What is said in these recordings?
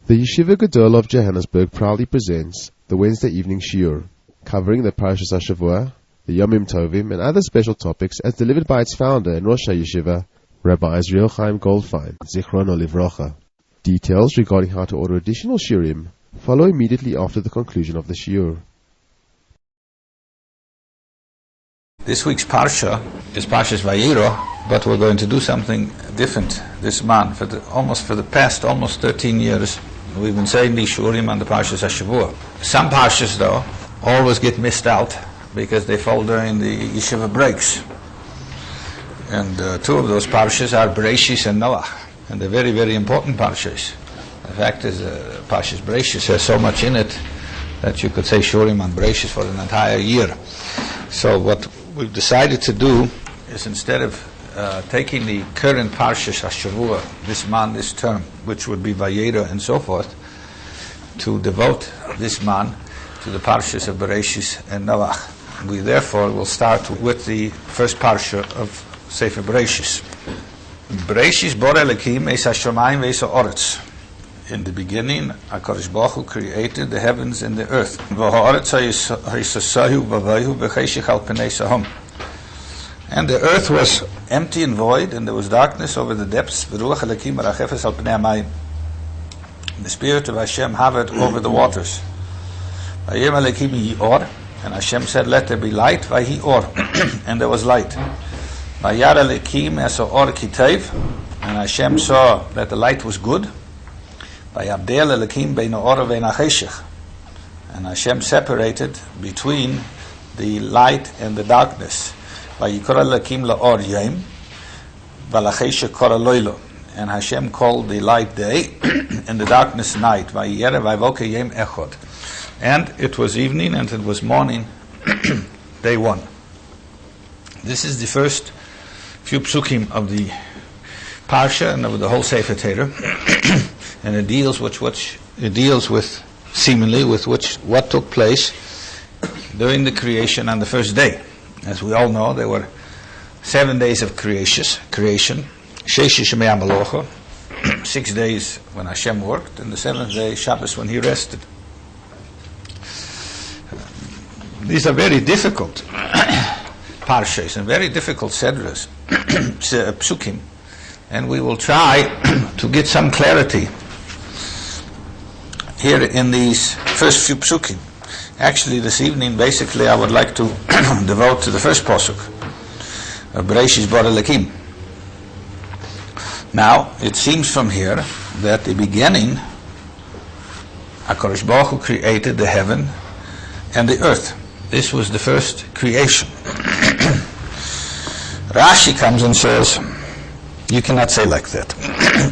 The Yeshiva Gedol of Johannesburg proudly presents the Wednesday evening shiur, covering the Parashas HaShavua, the Yomim Tovim, and other special topics as delivered by its founder and Rosh HaYeshiva, Rabbi Azriel Chaim Goldfein, Zichrono Livrocha. Details regarding how to order additional shiurim follow immediately after the conclusion of the shiur. This week's Parsha is Parshas Vayero, but we're going to do something different this month. For the past 13 years, we've been saying these Shurim on the Parshas HaShavua. Some Parshas, though, always get missed out because they fall during the Yeshiva breaks. And two of those Parshas are bereishis and Noach, and they're very, very important Parshas. The fact is, Parshas bereishis has so much in it that you could say Shurim on bereishis for an entire year. So what we've decided to do is, instead of taking the current Parshas HaShavua, this month, this term, which would be Vayero and so forth, to devote this month to the Parshas of bereishis and Noach. We therefore will start with the first Parsha of Sefer bereishis. Bereishis bore Elokim es hashamayim ve'es ha'oretz. In the beginning, HaKadosh Baruch Hu created the heavens and the earth. And the earth was empty and void, and there was darkness over the depths. The Spirit of Hashem hovered over the waters. And Hashem said, "Let there be light." And there was light. And Hashem saw that the light was good. And Hashem separated between the light and the darkness. And Hashem called the light day and the darkness night. And it was evening and it was morning, day one. This is the first few psukim of the Parsha and of the whole Sefer Torah. And it deals with what took place during the creation on the first day. As we all know, there were 7 days of creation. 6 days when Hashem worked, and the 7th day, Shabbos, when He rested. These are very difficult parshas and very difficult sedras, psukim, and we will try to get some clarity here in these first few psukim. Actually, this evening, basically, I would like to devote to the first pasuk of bereishis bore Elokim. Now, it seems from here that the beginning, HaKadosh Baruch Hu created the heaven and the earth. This was the first creation. Rashi comes and says, you cannot say like that.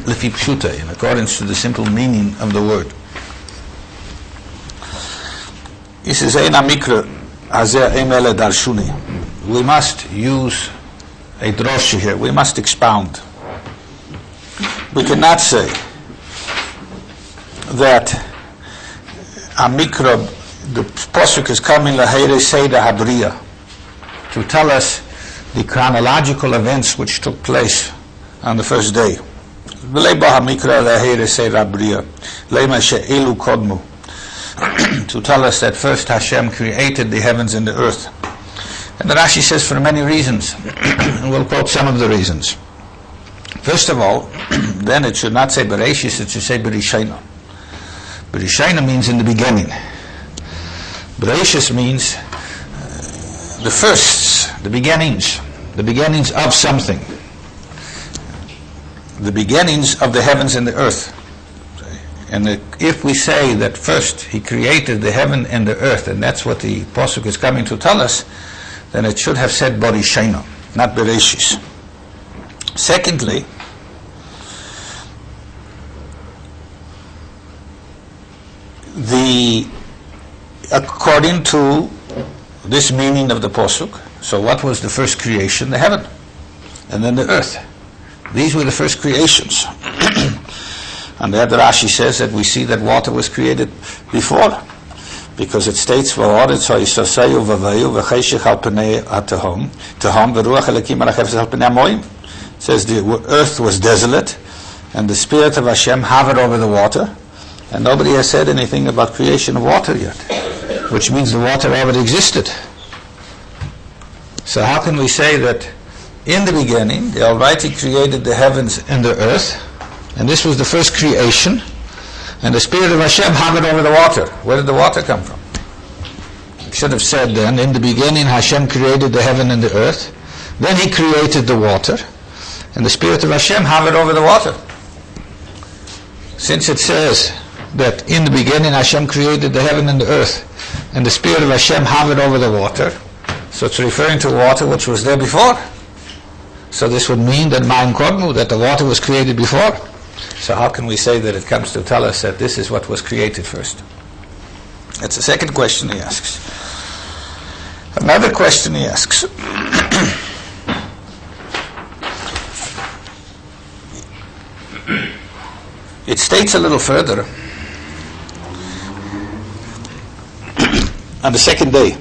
Lefi pshuta, in accordance to the simple meaning of the word. He says, we must use a droshi here. We must expound. We cannot say that a mikra, the pasuk is coming lahere seda habriya, to tell us the chronological events which took place on the first day. To tell us that first Hashem created the heavens and the earth. And the Rashi says for many reasons, and we'll quote some of the reasons. First of all, then it should not say bereishis, it should say bereishis. Bereishis means in the beginning. Bereishis means the firsts, the beginnings of something. The beginnings of the heavens and the earth. And if we say that first He created the heaven and the earth, and that's what the pasuk is coming to tell us, then it should have said bereishis, not bereishis. Secondly, according to this meaning of the pasuk, so what was the first creation? The heaven, and then the earth. These were the first creations. And there the Rashi says that we see that water was created before, because it states, it says the earth was desolate, and the Spirit of Hashem hovered over the water, And nobody has said anything about creation of water yet, which means the water already existed. So how can we say that in the beginning the Almighty created the heavens and the earth, and this was the first creation, and the Spirit of Hashem hovered over the water? Where did the water come from? You should have said then, in the beginning Hashem created the heaven and the earth, then He created the water, and the Spirit of Hashem hovered over the water. Since it says that in the beginning Hashem created the heaven and the earth, and the Spirit of Hashem hovered over the water, so it's referring to water which was there before. So this would mean that Ma'im Kodmu, that the water was created before. So how can we say that it comes to tell us that this is what was created first? That's the second question he asks. Another question he asks. It states a little further. On the second day,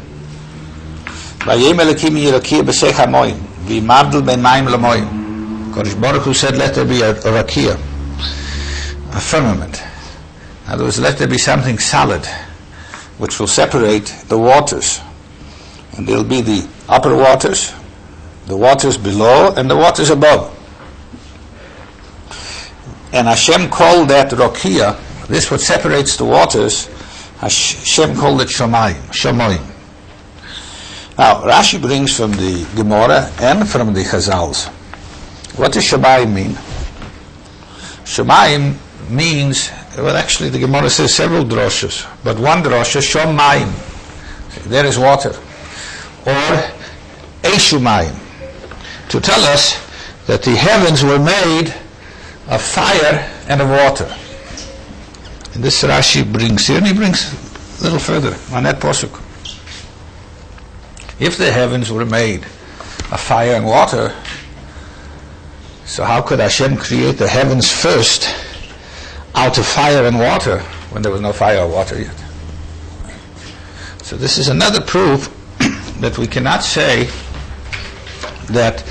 Vayem Elokim Yerokia b'sech hamoyim, v'yimavdil ben mayim lamoyim. Kodesh Baruch Hu said, let there be a rakia, a firmament. In other words, let there be something solid which will separate the waters. And there will be the upper waters, the waters below, and the waters above. And Hashem called that rakia, this what separates the waters, Hashem called it shamayim. Now, Rashi brings from the Gemara and from the Chazals. What does shamayim mean? Shamayim means, well, actually the Gemara says several droshes, but one drosha, shamayim, there is water, or eshumayim, to tell us that the heavens were made of fire and of water. And this Rashi brings here, and he brings a little further on that pasuk. If the heavens were made of fire and water, so how could Hashem create the heavens first out of fire and water when there was no fire or water yet? So this is another proof that we cannot say that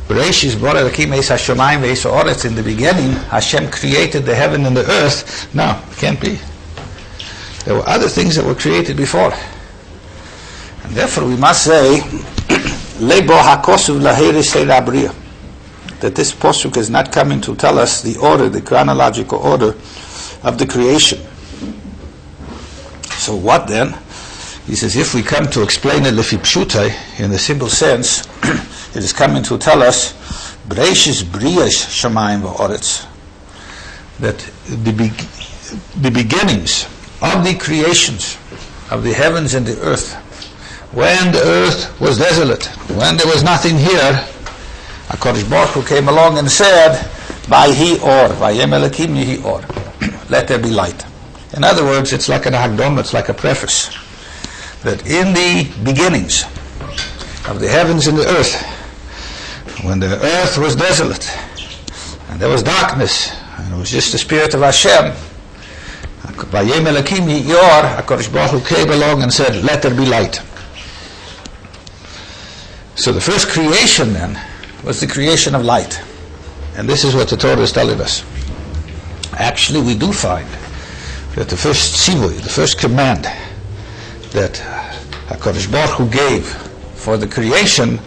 bereishis bara Elokim es hashamayim ve'es ha'oretz, in the beginning Hashem created the heaven and the earth. No, it can't be. There were other things that were created before. And therefore we must say lebo hakosuv laheres abriya, that this posuk is not coming to tell us the order, the chronological order of the creation. So what then? He says, if we come to explain it lefi pshutai, in the simple sense, it is coming to tell us bereishis briyas shamayim va'oretz, that the beginnings of the creations of the heavens and the earth, when the earth was desolate, when there was nothing here, HaKadosh Baruch Hu came along and said, Vayhi or, Vayem Elokim Yehi or, let there be light. In other words, it's like an Hagdom, it's like a preface, that in the beginnings of the heavens and the earth, when the earth was desolate, and there was darkness, and it was just the Spirit of Hashem, Vayem Elokim Yehi or, HaKadosh Baruch Hu came along and said, let there be light. So the first creation then was the creation of light. And this is what the Torah is telling us. Actually, we do find that the first tzivui, the first command that HaKadosh Baruch Hu gave for the creation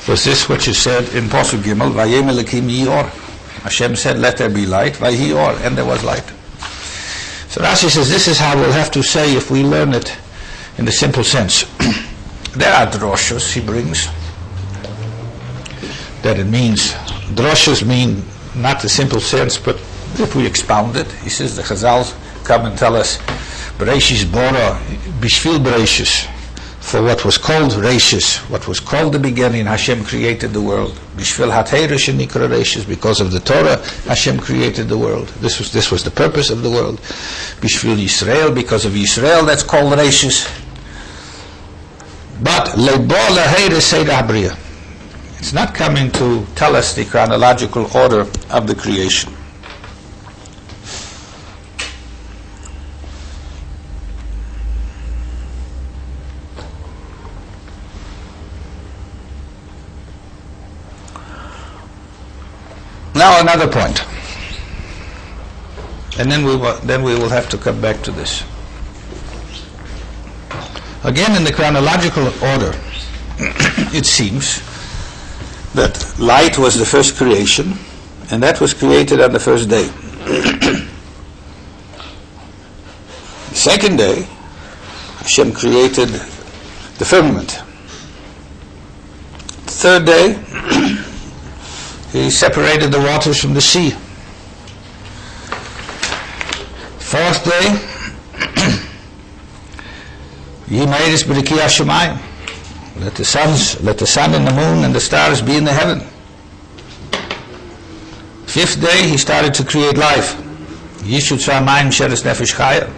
was this which is said in Pasuk Gimel, Vayem Elokim Yehi or. Hashem said, let there be light, Vayhi or, and there was light. So Rashi says this is how we'll have to say if we learn it in the simple sense. There are droshos he brings, that it means, droshos mean not the simple sense, but if we expound it, he says the Chazals come and tell us, bereishis bara, bishvil bereishis, for what was called reishis, what was called the beginning, Hashem created the world. Bishvil hatera shenikra reishis, because of the Torah, Hashem created the world. This was the purpose of the world. Bishvil Yisrael, because of Yisrael, that's called reishis. But lebo laheres seida abriya, it's not coming to tell us the chronological order of the creation. Now another point. And then we will have to come back to this. Again, in the chronological order, it seems that light was the first creation, and that was created on the first day. The second day, Hashem created the firmament. The third day, he separated the waters from the sea. Fourth day, Bereishis b'rikiyah Shemayim. Let the sun and the moon and the stars be in the heaven. Fifth day, he started to create life. Yishut Mayim Sheres Nefesh Chaya.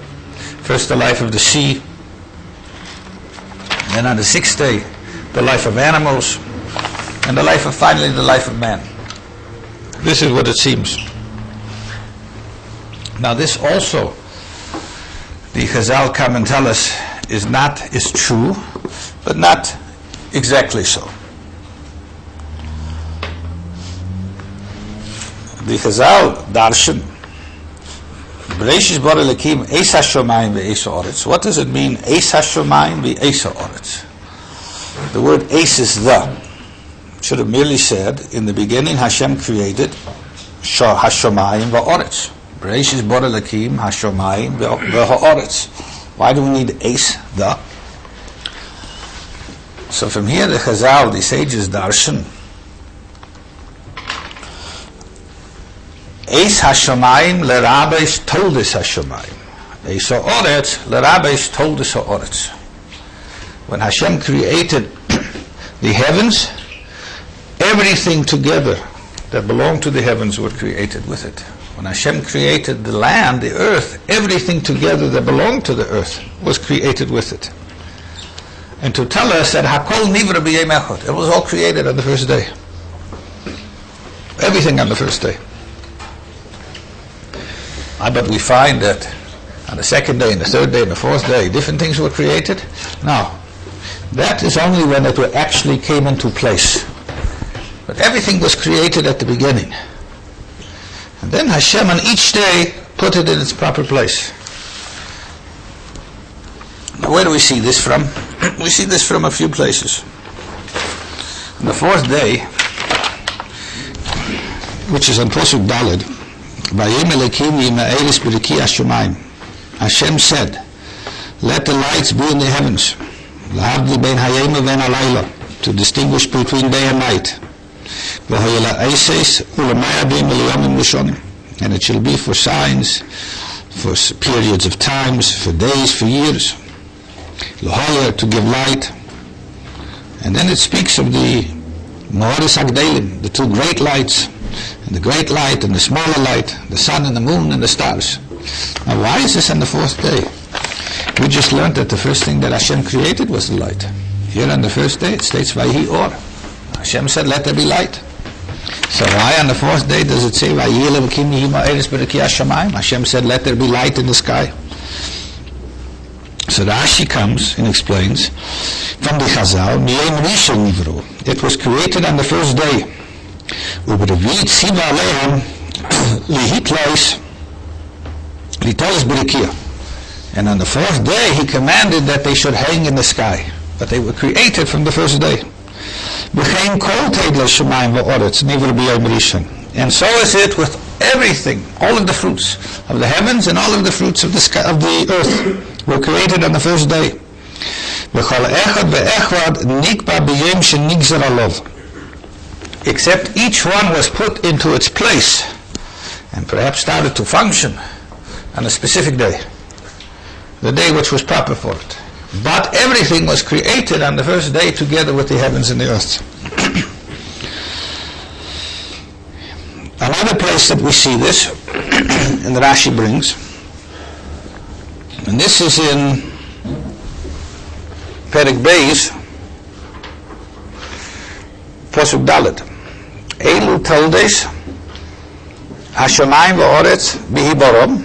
First the life of the sea. Then on the sixth day, the life of animals. And finally the life of man. This is what it seems. Now this also, the Chazal come and tell us, is true, but not exactly so. The Chazal darshan, bereishis bara Elokim eis hashamayim ve'eis ha'oretz. What does it mean, eis hashamayim ve'eis ha'oretz? The word eis is the. It should have merely said, in the beginning Hashem created hashamayim ve'oretz. Bereishis bara Elokim hashamayim ve'ha'oretz. Why do we need eis, the? So from here the Chazal, the sages darshan, eis hashamayim lerabeis toldis hashamayim. Eis ha'oretz lerabeis toldis ha'oretz. When Hashem created the heavens, everything together that belonged to the heavens were created with it. When Hashem created the land, the earth, everything together that belonged to the earth was created with it. And to tell us that Hakol Nivra B'Yom Echad, it was all created on the first day. Everything on the first day. But we find that on the second day and the third day and the fourth day, different things were created. Now, that is only when it actually came into place. But everything was created at the beginning. And then Hashem on each day put it in its proper place. Now where do we see this from? We see this from a few places. On the fourth day, which is on Posuk Daled, Vayim Elokim Bereishis b'rikiyah Shemayim. Hashem said, let the lights be in the heavens, Lahavdi bein hayom uvein halayla, to distinguish between day and night. And it shall be for signs, for periods of times, for days, for years. To give light. And then it speaks of the Ma'oris Hagdelim, the two great lights, and the great light and the smaller light, the sun and the moon and the stars. Now why is this on the fourth day? We just learned that the first thing that Hashem created was the light. Here on the first day it states Vayhi Or. Hashem said, let there be light. So why on the fourth day does it say Vayhi Elokim bereishis b'rikiyah Shemayim? Hashem said, let there be light in the sky. So Rashi comes and explains from the Chazal, Miyom Rishon Nivru. It was created on the first day. U'b'revit tziva aleim lihitlois litois b'rikiyah. And on the fourth day he commanded that they should hang in the sky. But they were created from the first day. And so is it with everything, all of the fruits of the heavens and all of the fruits of the sky, of the earth were created on the first day. Except each one was put into its place and perhaps started to function on a specific day, the day which was proper for it. But everything was created on the first day together with the heavens and the earth. Another place that we see this, and the Rashi brings, and this is in Perek Beis, Posuk Dalet. Elu Toldes, Hashamayim v'Oretz b'Hiborom.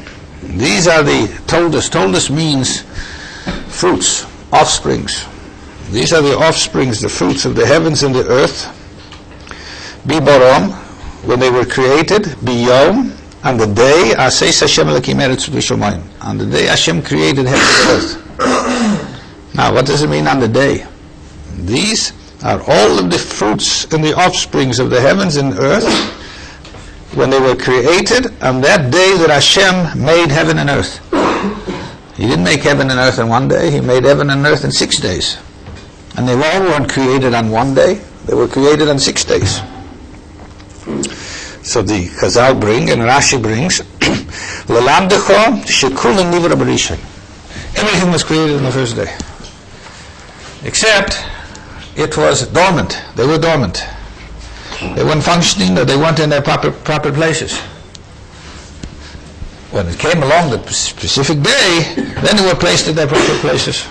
These are the Toldes. Toldes means fruits, offsprings. These are the offsprings, the fruits of the heavens and the earth. Biborom, when they were created, biyom, on the day Aseis Hashem Elokim Eretz V'Shamayim, on the day Hashem created heaven and earth. Now, what does it mean on the day? These are all of the fruits and the offsprings of the heavens and earth when they were created on that day that Hashem made heaven and earth. He didn't make heaven and earth in one day. He made heaven and earth in 6 days. And they all weren't created on one day. They were created on 6 days. So the Chazal bring, and Rashi brings, L'lamdecho shekulam nivra bereishis. Everything was created on the first day. Except it was dormant. They were dormant. They weren't functioning, or they weren't in their proper places. When it came along the specific day, then they were placed in their proper places.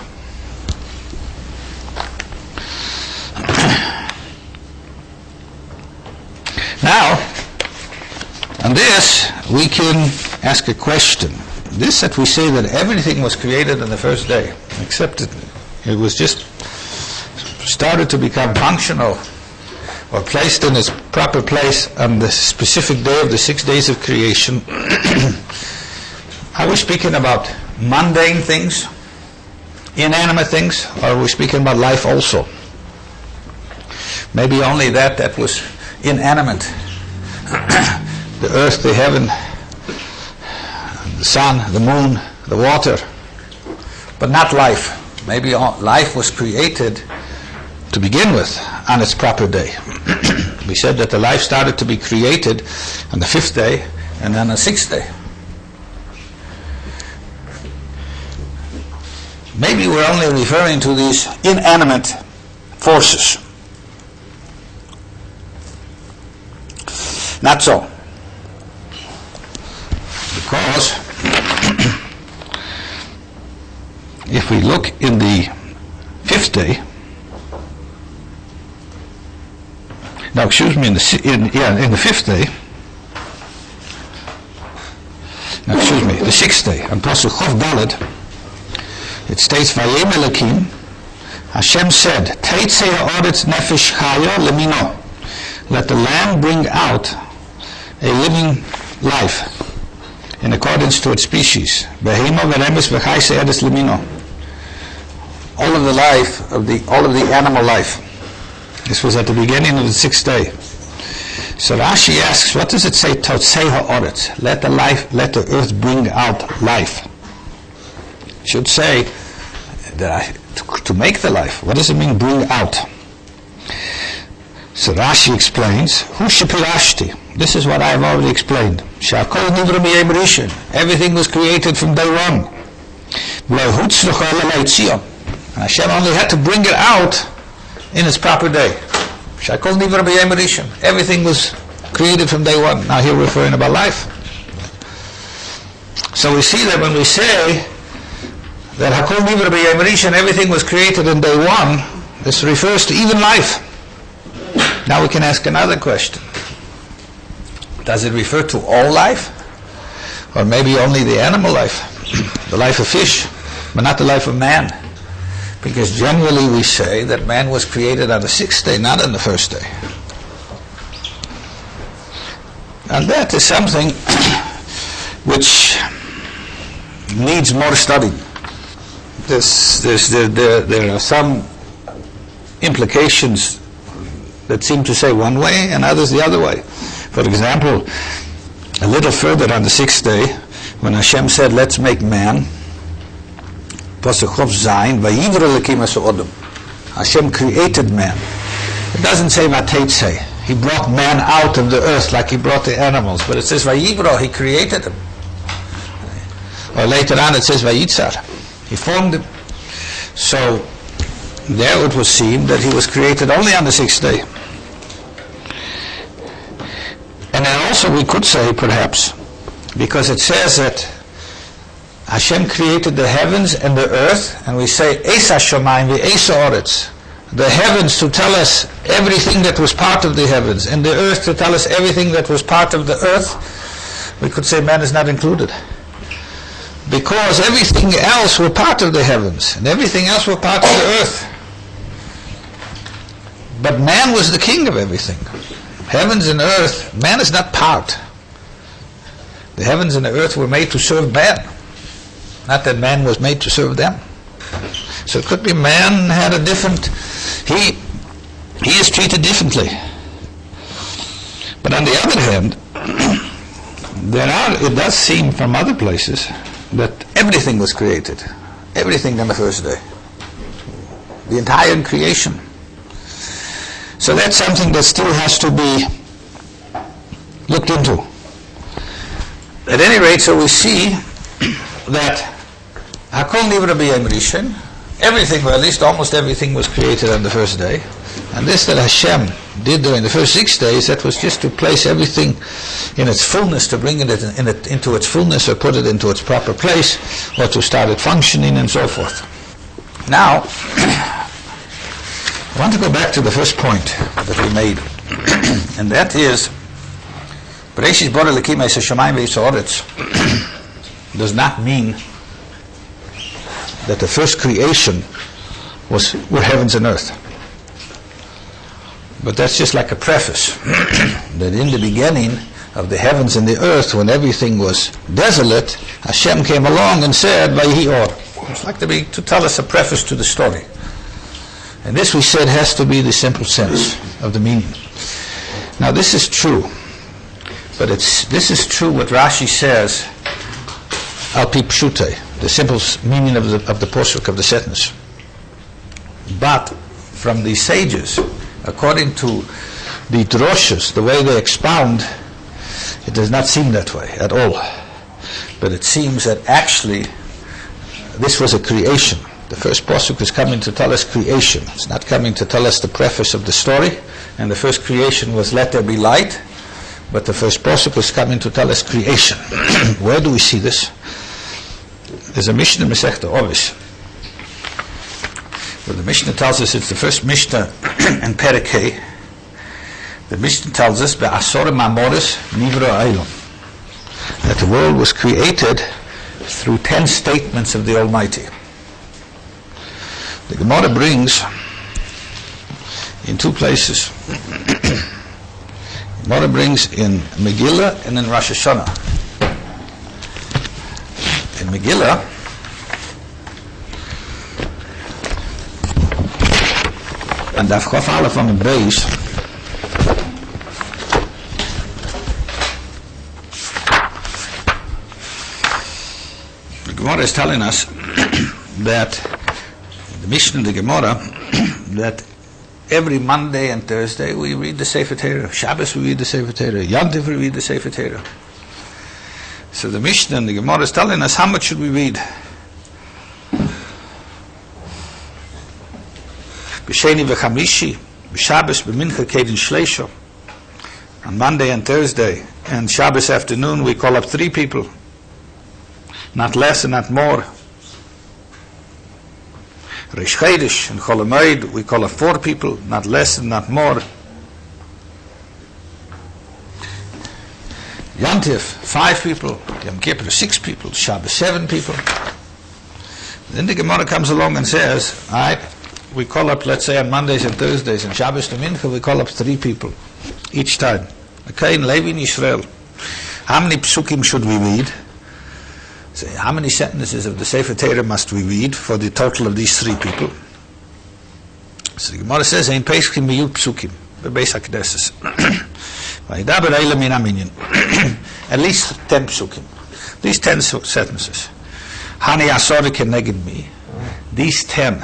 Now, on this, we can ask a question. This that we say that everything was created on the first day, except it was just started to become functional or placed in its proper place on the specific day of the 6 days of creation. Are we speaking about mundane things, inanimate things, or are we speaking about life also? Maybe only that was inanimate. The earth, the heaven, the sun, the moon, the water, but not life. Maybe life was created to begin with on its proper day. We said that the life started to be created on the 5th day and then on the 6th day. Maybe we're only referring to these inanimate forces. Not so. Because if we look in the 5th day, now excuse me, in the 5th day, now excuse me, the 6th day, on Pasuk Chof Daled, it states, Vayem Elokim, Hashem said, Teitzei ha'oretz nefesh chaya lemino, let the land bring out a living life in accordance to its species. Behema v'remes v'chayse edes lemino. All of the life all of the animal life. This was at the beginning of the 6th day. So Rashi asks, what does it say? Totzei ha'oretz. Let the earth bring out life. It should say that to make the life. What does it mean, bring out? So Rashi explains, Hu shepirashti. This is what I have already explained. Shakol nivra miyei bereishis. Everything was created from day one. And Hashem only had to bring it out in its proper day. Shakol nivra miyei bereishis. Everything was created from day one. Now here we're referring about life. So we see that when we say that Hakol nivra miyei bereishis and everything was created in day one, this refers to even life. Now we can ask another question. Does it refer to all life? Or maybe only the animal life? The life of fish, but not the life of man? Because generally we say that man was created on the 6th day, not on the 1st day. And that is something which needs more study. There are some implications that seem to say one way and others the other way. For example, a little further on the 6th day, when Hashem said, let's make man, Pasuk Chof Zayin, Vayivra Elokim es ha'odam. Hashem created man. It doesn't say Vateitzei. He brought man out of the earth like he brought the animals, but it says Vayivra, he created him. Or later on it says Vayitzar, he formed him. So there it was seen that he was created only on the 6th day. And then also we could say, perhaps, because it says that Hashem created the heavens and the earth, and we say, Eis hashamayim v'eis ha'oretz, the heavens to tell us everything that was part of the heavens, and the earth to tell us everything that was part of the earth, we could say man is not included. Because everything else were part of the heavens, and everything else were part of the earth. But man was the king of everything. Heavens and earth, man is not part. The heavens and the earth were made to serve man, not that man was made to serve them. So it could be man had a different, he is treated differently. But on the other hand, it does seem from other places that everything was created, everything on the first day, the entire creation. So that's something that still has to be looked into. At any rate, so we see that Hakol Nivra B'Yom Rishon, everything, or at least almost everything, was created on the first day. And this that Hashem did during the first 6 days, that was just to place everything in its fullness, to bring it into its fullness, or put it into its proper place, or to start it functioning, and so forth. Now, I want to go back to the first point that we made, and that is, bereishis bara Elokim es hashamayim ve'es haaretz does not mean that the first creation were heavens and earth. But that's just like a preface, that in the beginning of the heavens and the earth, when everything was desolate, Hashem came along and said, Vayhi or. It's like to tell us a preface to the story. And this, we said, has to be the simple sense of the meaning. Now this is true, but this is true what Rashi says, al pi pshutei, the simple meaning of the posuk, of the sentence. But from the sages, according to the droshes, the way they expound, it does not seem that way at all. But it seems that actually this was a creation. The first posuk is coming to tell us creation. It's not coming to tell us the preface of the story. And the first creation was let there be light. But the first posuk is coming to tell us creation. Where do we see this? There's a Mishnah Masechta Ovis, where the Mishnah tells us, it's the first Mishnah in Perek. The Mishnah tells us, Be'asor Mamoris Nivra Eilon, that the world was created through 10 statements of the Almighty. The Gemara brings in 2 places. The Gemara brings in Megillah and in Rosh Hashanah. In Megillah, and Daf Chof Aleph on the Beis, the Gemara is telling us that the Mishnah, the Gemara, that every Monday and Thursday we read the Sefer Torah. Shabbos we read the Sefer Torah. Yom Tov we read the Sefer Torah. So the Mishnah and the Gemara is telling us, how much should we read? B'sheni v'chamishi, b'Shabbos, b'mincha, kedin shleisho. On Monday and Thursday and Shabbos afternoon we call up 3 people. Not less and not more. Reish Chodesh and Chol Hamoed we call up 4 people, not less and not more. Yom Tov 5 people, Yom Kippur 6 people, Shabbos 7 people. Then the Gemara comes along and says, alright, we call up, let's say on Mondays and Thursdays, and Shabbos to Mincha we call up 3 people each time. Okay, in Levi and Yisrael, how many psukim should we read? So how many sentences of the Sefer Torah must we read for the total of these 3 people? So the Gemara says, Ein Peshkim miyud psukim, bebeis hakneses. Vayidaber eila min haminyan. At least 10 psukim. These 10 sentences. Hani asore keneged mi. These 10.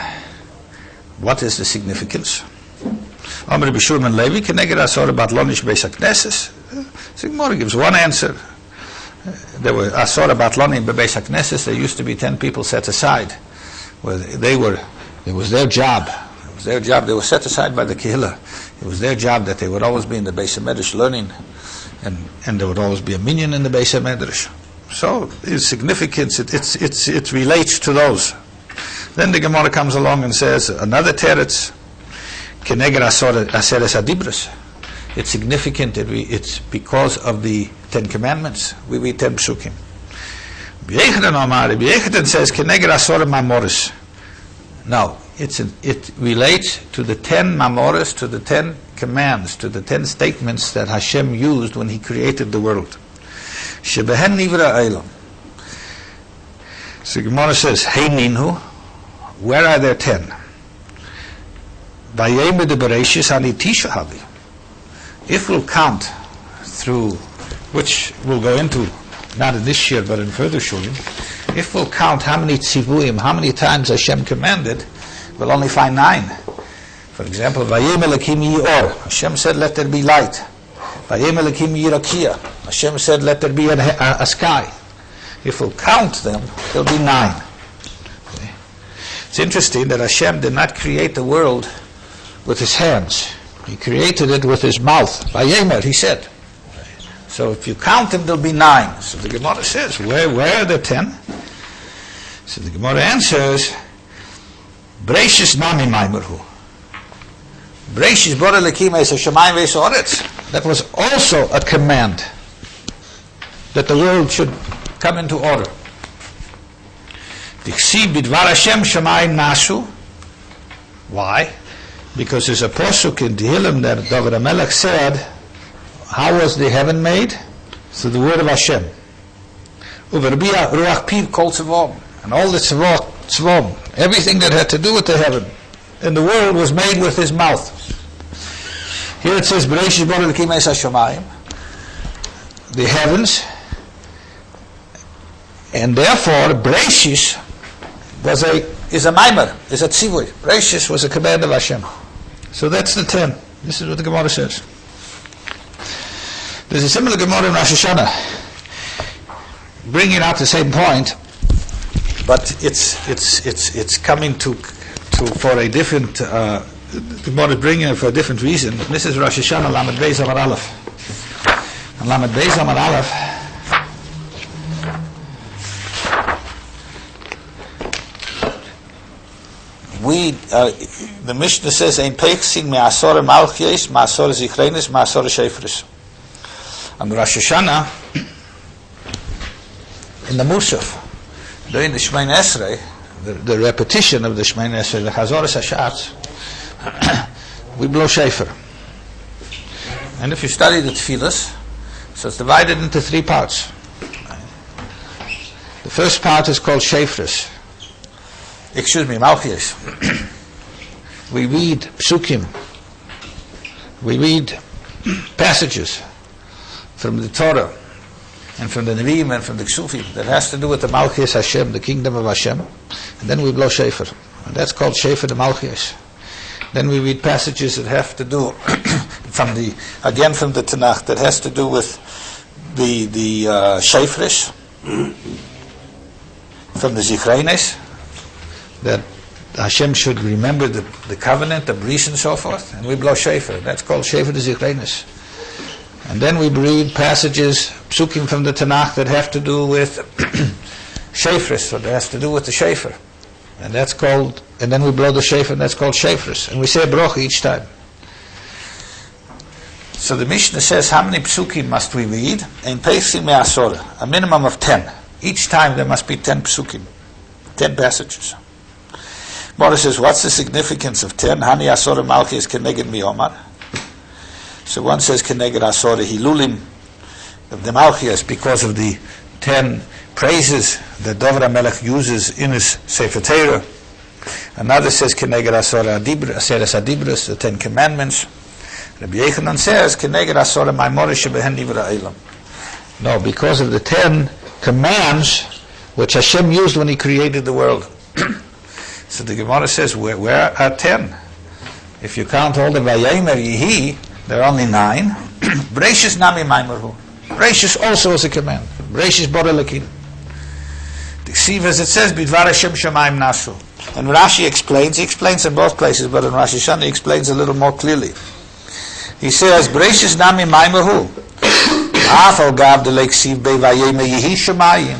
What is the significance? Amr b'Shulman Levi keneged asore batlonish beis hakneses. So the Gemara gives one answer. There were Asora Batloni Bebeis HaKnesses. There used to be 10 people set aside, where it was their job. It was their job. They were set aside by the Kehillah. It was their job that they would always be in the Beis HaMedrash learning, and there would always be a minyan in the Beis HaMedrash. So its significance, it relates to those. Then the Gemara comes along and says another teretz, Keneged Aseres Adibras. It's significant. It's because of the 10 Commandments. We read 10 psukim. B'Yechanan says, Keneged Asor Mamoris. Now, it relates to the 10 Mamoris, to the 10 commands, to the 10 statements that Hashem used when He created the world. shebehen nivra eilam. So Gemara says, Hey Ninhu, where are there 10? Vayeme de bereishis ani tisha havi. If we'll count through, which we'll go into, not in this year, but in further shurim, if we'll count how many tzivuim, how many times Hashem commanded, we'll only find 9. For example, Vayem Elokim Yi'or, Hashem said, let there be light. Vayem Elokim Yirakia, Hashem said, let there be a sky. If we'll count them, there'll be 9. Okay. It's interesting that Hashem did not create the world with his hands. He created it with his mouth. Vayemer, he said. So if you count them, there'll be 9. So the Gemara says, where are the 10? So the Gemara answers, bereishis nami maimerhu. Bereishis bara lekim es hashamayim ve'es haaretz. That was also a command that the world should come into order. Dichsiv bidvar Hashem shamayim nasu. Why? Because there's a pasuk in Tehillim that David HaMelech said, how was the heaven made? Through the word of Hashem. Uverbia ruach piv kol tzvom. And all the tzvom, everything that had to do with the heaven in the world was made with his mouth. Here it says, bereishis bara lekim es hashamayim, the heavens, and therefore bereishis is a maimer, is a tzivui. Bereishis was a command of Hashem. So that's the 10. This is what the Gemara says. There's a similar Gemara in Rosh Hashanah, bringing out the same point, but it's coming to for a different. The Gemara is bringing it for a different reason. This is Rosh Hashanah Lamed Beis Amar Aleph. And Lamed Beis Amar Aleph. The Mishnah says, "Ein peichsin me'asor malchies, ma'asor zichrenis, ma'asor shefris." And Rosh Hashanah, in the Musaf, during the Shemoneh Esrei, the repetition of the Shemoneh Esrei, the Chazoros Hashatz, we blow shofar. And if you study the Tefillas, so it's divided into 3 parts. The first part is called shofris. Malchies. We read psukim. We read passages from the Torah and from the Nevi'im and from the Ksufim that has to do with the Malchias Hashem, the kingdom of Hashem, and then we blow shofar, and that's called shofar the Malchias. Then we read passages that have to do from the Tanakh that has to do with the shofarish, from the Zichreines, that Hashem should remember the covenant, the bris and so forth, and we blow shofar. That's called shofar the Zichreines. And then we read passages, psukim from the Tanakh that have to do with shofris, so that has to do with the shofar. And that's called, and then we blow the shofar, and that's called shofris. And we say a bracha each time. So the Mishnah says, how many psukim must we read? Ein peichsin me'asor, a minimum of 10. Each time there must be 10 psukim, 10 passages. Mora says, what's the significance of 10? Hani asor malchis keneged mi'omar. So one says keneged asor hilulim of the malchis because of the 10 praises that David HaMelech uses in his Sefer Torah. Another says keneged asor adibras, the 10 commandments. Rabbi Yochanan says keneged asor ma'amor shebehen nivra eilam. No, because of the 10 commands which Hashem used when He created the world. So the Gemara says, where are 10? If you count all the Vayemer Yehi, there are only 9. Bereishis nami maimerhu. Bereishis also is a command. Bereishis bara lekim. The Ksiv, as it says, bidvar Hashem shamayim nasu. And Rashi explains, he explains in both places, but in Rosh Hashanah he explains a little more clearly. He says, Bereishis nami maimerhu. Afal gav de leksiv be Vayemer Yehi shamayim.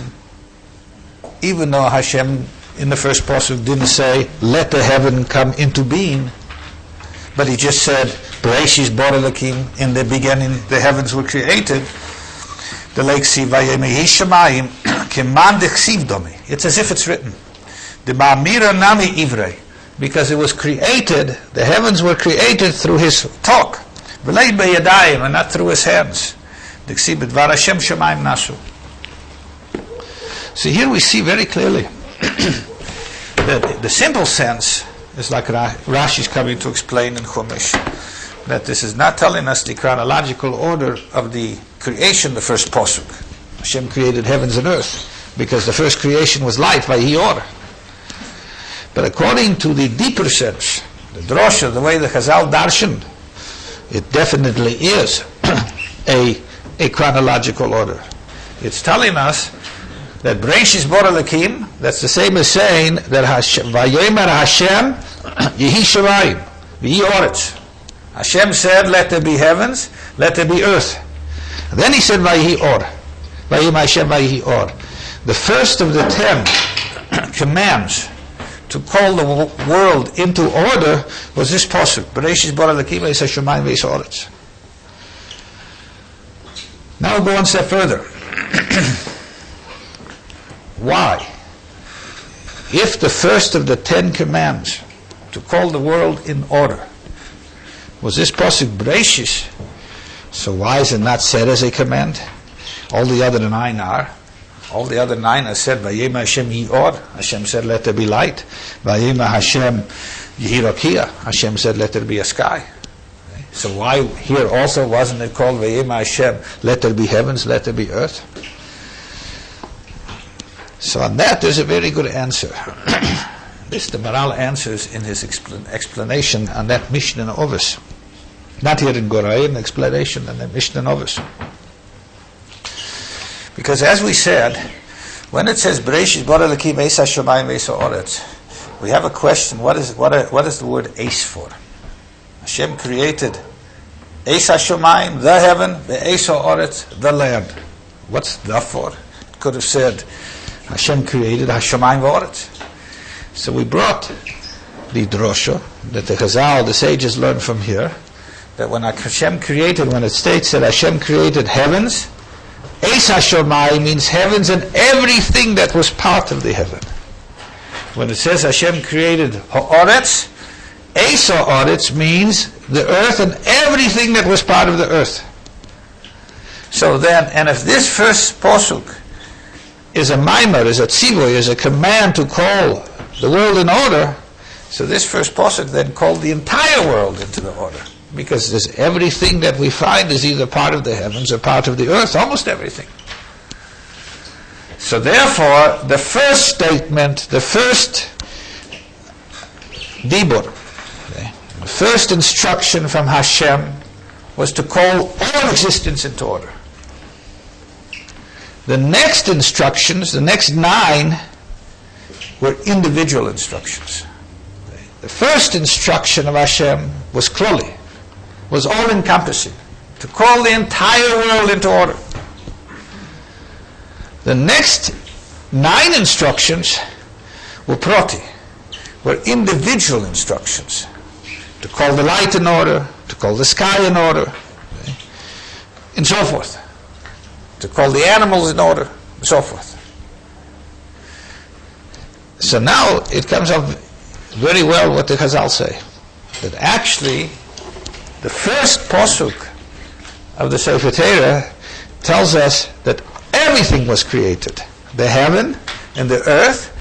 Even though Hashem in the first pasuk didn't say, let the heaven come into being, but he just said, bereishis bara lekim, in the beginning the heavens were created. The lake Vayemer Yehi shamayim keman dechsiv domi. It's as if it's written. The ma'amira nami ivrei, because it was created, the heavens were created through his talk. V'lei beyadayim, and not through his hands. Dechsiv b'dvar Hashem shamayim nasu. So here we see very clearly that the simple sense is like Rashi is coming to explain in Chumash, that this is not telling us the chronological order of the creation, the first posuk. Hashem created heavens and earth, because the first creation was light, Vayihi Or. But according to the deeper sense, the drosha, the way the Chazal darshan, it definitely is a chronological order. It's telling us that bereishis bara Elokim, that's the same as saying that Vayomer Hashem Yehi Shamayim V'yi Oretz. Hashem said, let there be heavens, let there be earth. And then he said, Vayihi Or. Vayim Hashem Vayihi Or. The first of the 10 commands to call the world into order was this pasuk, bereishis bara Elokim V'yis Hashemayim V'yis Oretz. Now we'll go one step further. Why? If the first of the 10 commands to call the world in order was this pasuk bereishis, so why is it not said as a command? All the other 9 are. All the other 9 are said, Vayim Hashem Yi Or. Hashem said, let there be light. Vayim Hashem Yehi Rakia. Hashem said, let there be a sky. So why here also wasn't it called Vayim Hashem, let there be heavens, let there be earth? So on that there's a very good answer. This the Maral answers in his explanation on that Mishnah in Ovis. Not here in Gorai, an explanation in the Mishnah in Ovis. Because as we said, when it says bereishis bara Elokim V'yis Hashemayim V'yis Oretz, we have a question, what is the word Eis for? Hashem created Eis Hashemayim, the heaven, V'yis Oretz, the land. What's the for? It could have said Hashem created Hashemayim V'oretz. So we brought the drosha that the Chazal, the sages learned from here, that when Hashem created, when it states that Hashem created heavens, Eis Hashemayim means heavens and everything that was part of the heaven. When it says Hashem created Ha'oretz, Eis Ha'oretz means the earth and everything that was part of the earth. So then, and if this first posuk is a maimer, is a tzivoy, is a command to call the world in order, so this first posuk then called the entire world into the order. Because there's everything that we find is either part of the heavens or part of the earth, almost everything. So therefore, the first statement, the first dibur, the first instruction from Hashem was to call all existence into order. The next instructions, the next 9, were individual instructions. The first instruction of Hashem was klali, was all-encompassing, to call the entire world into order. The next 9 instructions were proti, were individual instructions, to call the light in order, to call the sky in order, and so forth, to call the animals in order, and so forth. So now it comes up very well what the Chazal say, that actually the first posuk of the Sefer Torah tells us that everything was created. The heaven and the earth,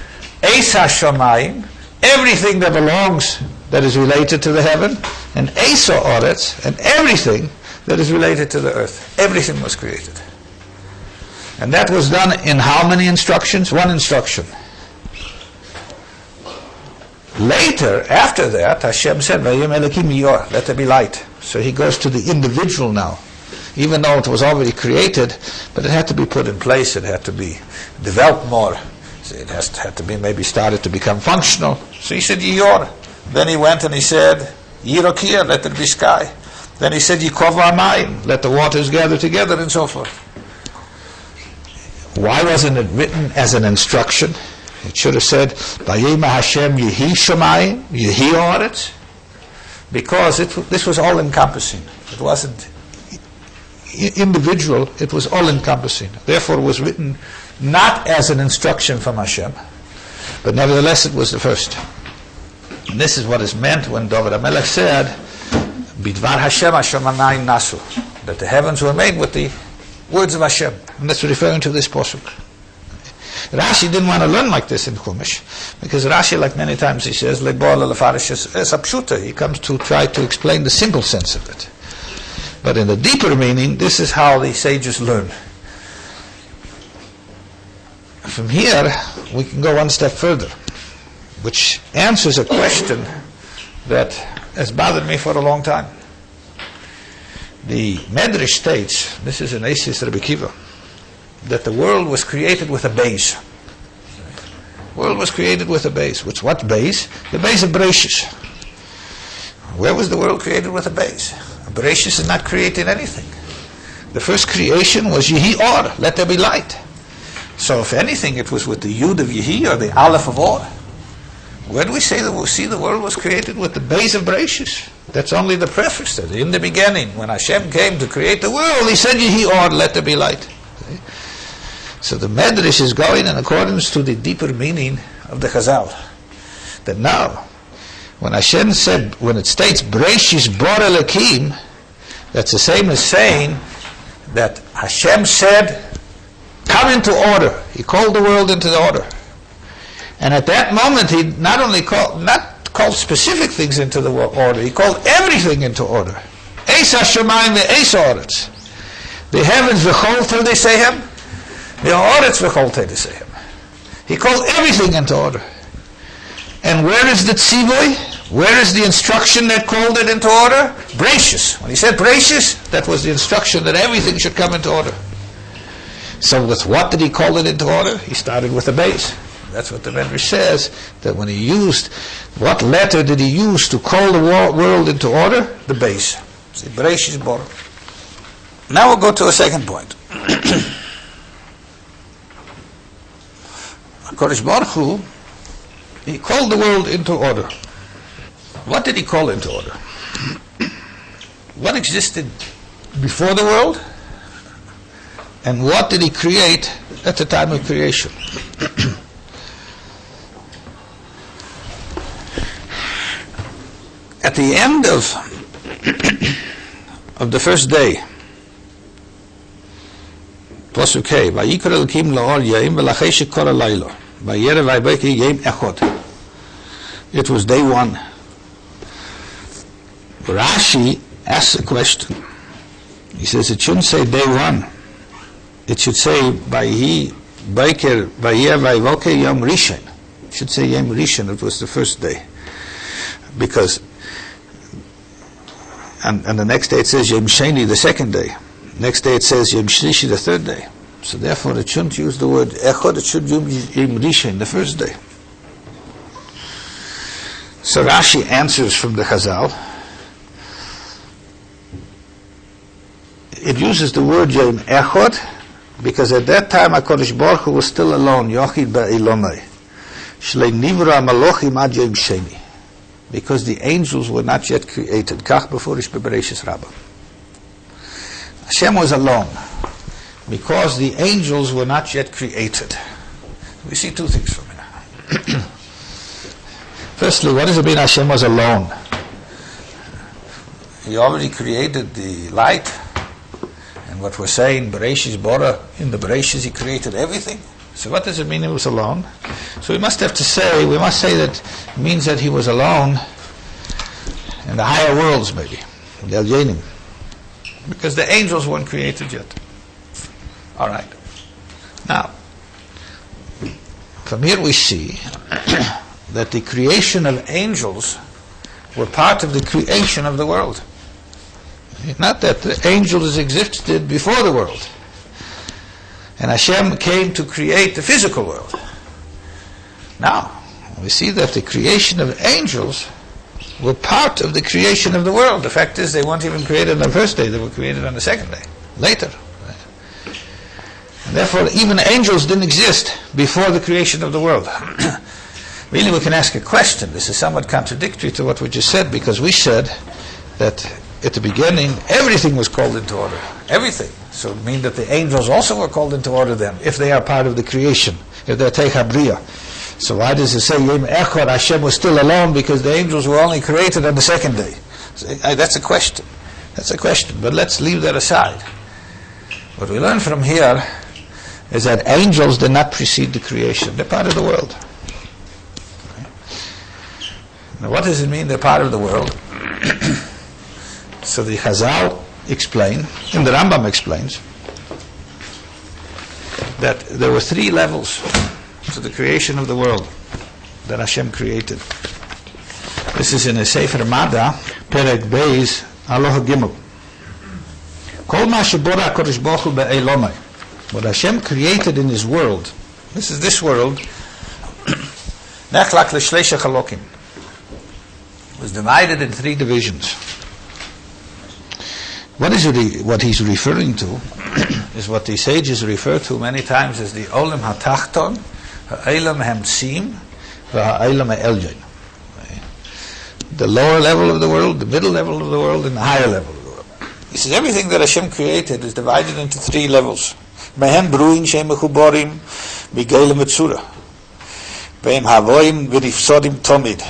Eis Hashemayim, everything that belongs, that is related to the heaven, and Eis Ha'oretz, and everything that is related to the earth. Everything was created. And that was done in how many instructions? 1 instruction. Later, after that, Hashem said, Vayim Elokim Yor, let there be light. So he goes to the individual now. Even though it was already created, but it had to be put in place, it had to be developed more. So it had to be maybe started to become functional. So he said, Yor. Then he went and he said, Yirokia, let there be sky. Then he said, Yikov Amayim, let the waters gather together, and so forth. Why wasn't it written as an instruction? It should have said, Vayim Hashem Yehi Shamayim, Yehi Oretz. Because this was all-encompassing. It wasn't individual, it was all-encompassing. Therefore it was written not as an instruction from Hashem, but nevertheless it was the first. And this is what is meant when David HaMelech said, Bidvar Hashem Hashem Amayim Nasu, that the heavens were made with the words of Hashem. And that's referring to this posuk. Rashi didn't want to learn like this in Chumash, because Rashi, like many times he says, es apshuta, he comes to try to explain the simple sense of it. But in the deeper meaning, this is how the sages learn. From here, we can go one step further, which answers a question that has bothered me for a long time. The Medrash states, this is in Eisis Rabbi Kiva, that the world was created with a base. The world was created with a base. What base? The base of bereishis. Where was the world created with a base? Bereishis is not creating anything. The first creation was Yehi Or, let there be light. So if anything, it was with the Yud of Yehi or the Aleph of Or. Where do we say that we see the world was created with the base of bereishis? That's only the preface. In the beginning, when Hashem came to create the world, He said, Yehi Or, let there be light. So the Medrash is going in accordance to the deeper meaning of the Chazal. That now, when Hashem said, when it states, bereishis bor Elokim, that's the same as saying that Hashem said, come into order. He called the world into the order. And at that moment, He not only called specific things into the order, He called everything into order. Eis hashamayim ve'eis ha'aretz. The heavens v'chol tesehem, the ha'aretz v'chol tesehem. He called everything into order. And where is the tzivui? Where is the instruction that called it into order? Bereishis. When He said bereishis, that was the instruction that everything should come into order. So with what did He call it into order? He started with a base. That's what the Medrash says, that when He used, what letter did He use to call the world into order? The base. See, bereishis bor. Now we'll go to a second point. HaKadosh Baruch Hu, He called the world into order. What did He call into order? What existed before the world? And what did He create at the time of creation? At the end of the first day, Pasuk Hey, Vayikra Elokim la'or yom v'lachei shekora laylo, vayerev vayboker yom echad. It was day one. Rashi asks a question. He says it shouldn't say day one. It should say Vayehi Boker Vayerev vayboker yom rishon. It should say yom rishon. It was the first day, because and the next day it says Yom Sheni, the second day. Next day it says Yom Shlishi, the third day. So therefore it shouldn't use the word Echad, it should use Yom Rishon, the first day. So Rashi answers from the Chazal. It uses the word Yom Echad because at that time HaKadosh Baruch Hu was still alone, Yochid Ba'ilomai. Shlei Nivra Malochim Ad Yom Sheni. Because the angels were not yet created. Kach beforish bereishis rabbah. Hashem was alone because the angels were not yet created. We see two things from here. Firstly, what does it mean Hashem was alone? He already created the light, and what we're saying, bereishis bora, in the bereishis He created everything. So what does it mean He was alone? So we must say that it means that He was alone in the higher worlds, maybe, the Elyonim, because the angels weren't created yet. All right. Now, from here we see that the creation of angels were part of the creation of the world. Not that the angels existed before the world. And Hashem came to create the physical world. Now, we see that the creation of angels were part of the creation of the world. The fact is, they weren't even created on the first day, they were created on the second day, later. And therefore, even angels didn't exist before the creation of the world. Really, we can ask a question. This is somewhat contradictory to what we just said, because we said that at the beginning, everything was called into order. Everything. So it means that the angels also were called into order then, if they are part of the creation, if they're Teich HaBriya. So why does it say Yom Echad, Hashem was still alone because the angels were only created on the second day? So, that's a question. That's a question. But let's leave that aside. What we learn from here, is that angels did not precede the creation. They're part of the world. Now what does it mean they're part of the world? So the Chazal explain, and the Rambam explains, that there were 3 levels to the creation of the world that Hashem created. This is in a Sefer Mada, Perek Beis, Aloha Gimel. Kol ma shebora HaKadosh Baruch Hu be'elomai. What Hashem created in His world, this is this world, Nechlak l'shleisha chalokim, was divided in 3 divisions. What he's referring to is what the sages refer to many times as the Olam HaTachton, Ha'elam Hamtsim, Ha'elam Ha'elyon. The lower level of the world, the middle level of the world, and the higher level of the world. He says everything that Hashem created is divided into 3 levels. Mehen bruin shem mechuborim migelim etzura. Beim havoim v'rifsodim tomid.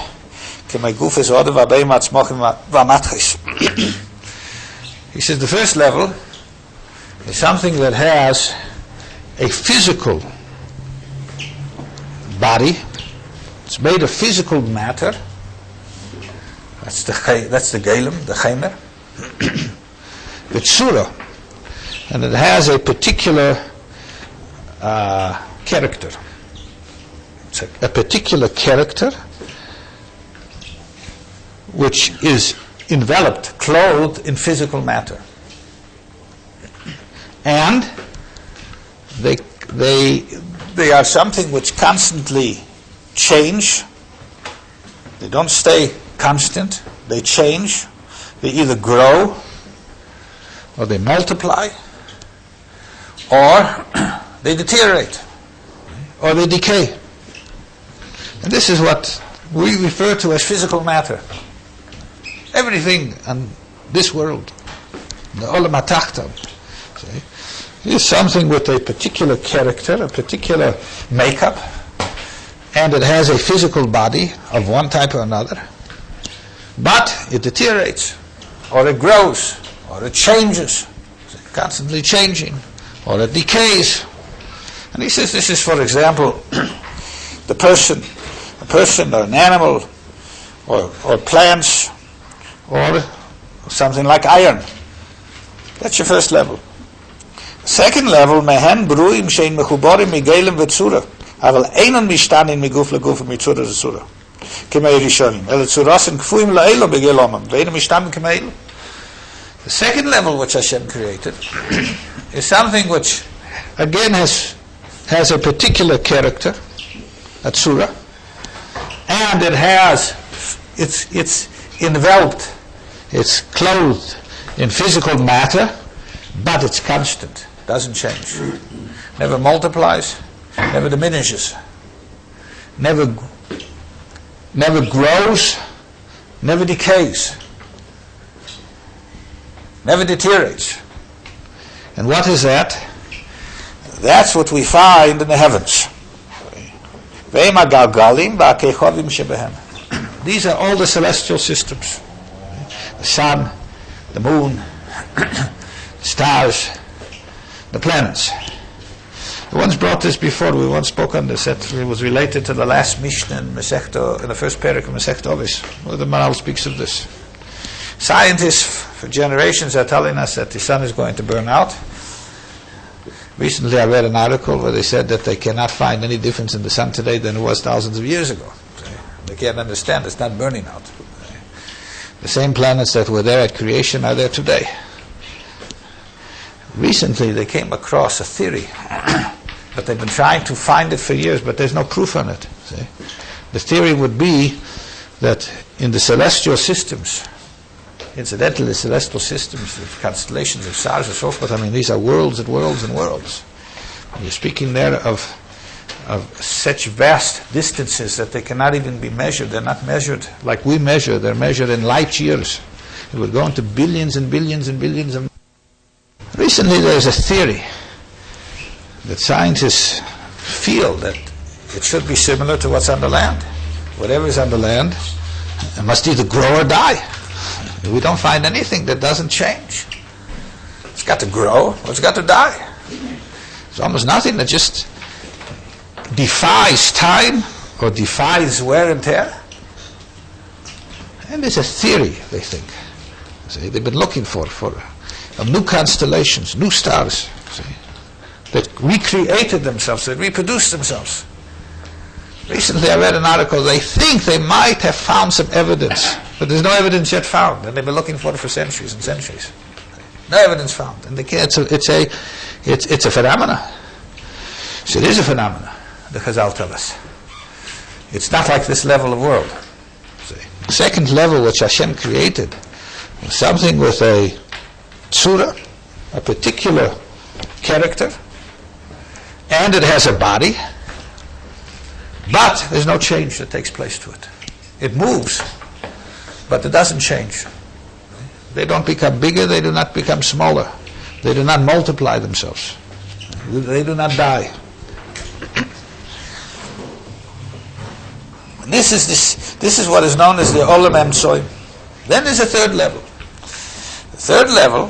Kemay gufes odav abeim atzmochim v'amatchis. He says the first level is something that has a physical body. It's made of physical matter. That's the Gelim, the Chaimer. The Tzura. And it has a particular character. It's a particular character which is enveloped, clothed in physical matter. And they are something which constantly change. They don't stay constant. They change. They either grow or they multiply or they deteriorate or they decay. And this is what we refer to as physical matter. Everything in this world, the Olam HaTachton, is something with a particular character, a particular makeup, and it has a physical body of one type or another, but it deteriorates, or it grows, or it changes, it's constantly changing, or it decays. And he says this is, for example, a person or an animal, or plants, or something like iron. That's your first level. Second level, mehen bruim shein mechuborim migelim v'tzura, aval einon mishtanin miguf leguf mitzura z'tzura. Kemei rishonim. El tzurasin kfuim la'elo begelomam. V'einon mishtanin kemei elo. The second level which Hashem created is something which, again, has a particular character, a tzura, and it's enveloped, it's clothed in physical matter, but it's constant, doesn't change, never multiplies, never diminishes, never grows, never decays, never deteriorates. And what is that? That's what we find in the heavens. These are all the celestial systems. The sun, the moon, the stars, the planets. We once brought this before, we once spoke on this, that it was related to the last Mishnah in the first parak of Masechta Ovis, where the Maral speaks of this. Scientists for generations are telling us that the sun is going to burn out. Recently I read an article where they said that they cannot find any difference in the sun today than it was thousands of years ago. They can't understand, it's not burning out. The same planets that were there at creation are there today. Recently they came across a theory, but they've been trying to find it for years, but there's no proof on it. See? The theory would be that in the celestial systems, incidentally, the celestial systems, the constellations of stars and so forth, I mean, these are worlds and worlds and worlds. And you're speaking there of such vast distances that they cannot even be measured. They're not measured like we measure. They're measured in light years. It would go into billions and billions and billions of... Recently there's a theory that scientists feel that it should be similar to what's on the land. Whatever is on the land, it must either grow or die. We don't find anything that doesn't change. It's got to grow or it's got to die. There's almost nothing that just defies time or defies wear and tear. And it's a theory, they think. See, they've been looking for new constellations, new stars, see, that recreated themselves, that reproduced themselves. Recently I read an article, they think they might have found some evidence, but there's no evidence yet found, and they've been looking for it for centuries and centuries. No evidence found. And it's a phenomena. So it is a phenomena, the Chazal tell us. It's not like this level of world. See. Second level which Hashem created, something with a tzura, a particular character, and it has a body, but there's no change that takes place to it. It moves, but it doesn't change. They don't become bigger, they do not become smaller. They do not multiply themselves. They do not die. This is what is known as the Olam Emtsoim. Then there's a third level. The third level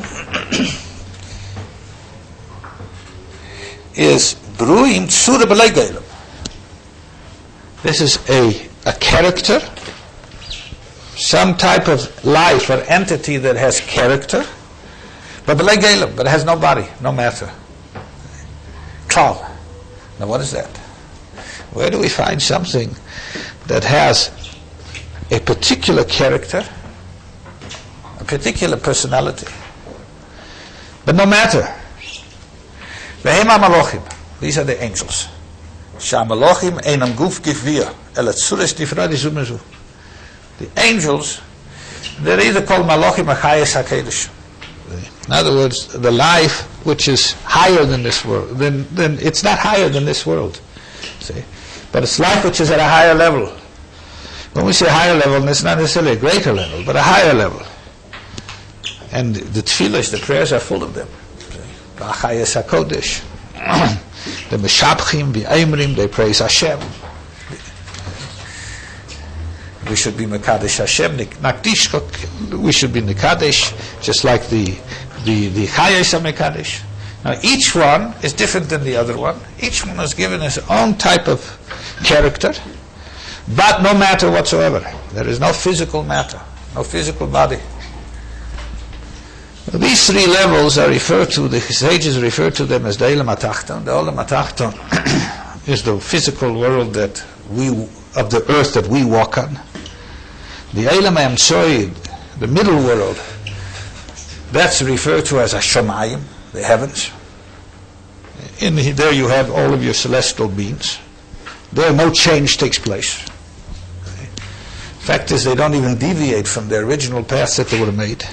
is Bruim Tzura B'lei Geilum. This is a character, some type of life or entity that has character, but B'lei Geilum, but it has no body, no matter. Klal. Now what is that? Where do we find something that has a particular character, a particular personality, but no matter? Vehem HaMalochim. These are the angels. Sha'Malochim einam guf givir el atzuris difradi zumezu. The angels, they're either called Malochim or Chayes HaKedesh. In other words, the life which is higher than this world, then it's not higher than this world. See? But it's life which is at a higher level. When we say higher level, it's not necessarily a greater level, but a higher level. And the tefillahs, the prayers are full of them. Chayes HaKodesh. The Meshabchim, the Eimrim, they praise Hashem. We should be Mekadesh Hashem, Nakdish, we should be Mekadesh, just like the Chayes HaMekadesh. Now each one is different than the other one. Each one is given his own type of character, but no matter whatsoever. There is no physical matter, no physical body. These three levels are referred to, the sages refer to them as the Olam HaTachton. The Olam HaTachton is the physical world of the earth that we walk on. The Olam HaEmtsoim, the middle world, that's referred to as Hashemayim, the heavens. There you have all of your celestial beings. There no change takes place. Fact is, they don't even deviate from their original paths that they were made.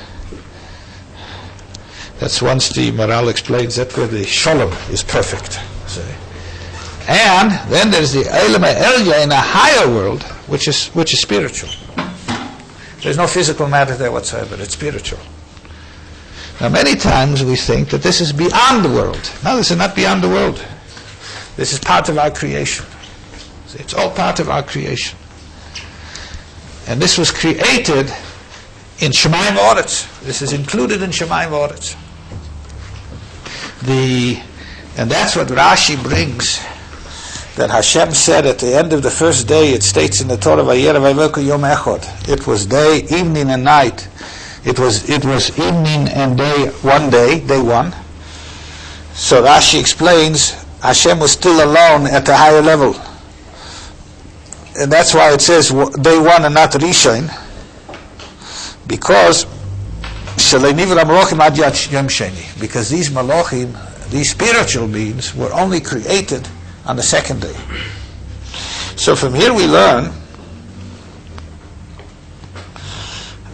That's once the Maral explains that where the Shalom is perfect. See? And then there's the Olam HaElya in a higher world, which is spiritual. There's no physical matter there whatsoever, it's spiritual. Now many times we think that this is beyond the world. No, this is not beyond the world. This is part of our creation. See, it's all part of our creation. And this was created in Shemayim V'Oretz. This is included in Shemayim V'Oretz. And that's what Rashi brings, that Hashem said at the end of the first day, it states in the Torah, Vayera Vayvoku Yom Echad. It was day, evening and night. It was evening and day one. So Rashi explains, Hashem was still alone at the higher level. And that's why it says day one and not Rishon, because because these Malachim, these spiritual beings, were only created on the second day. So from here we learn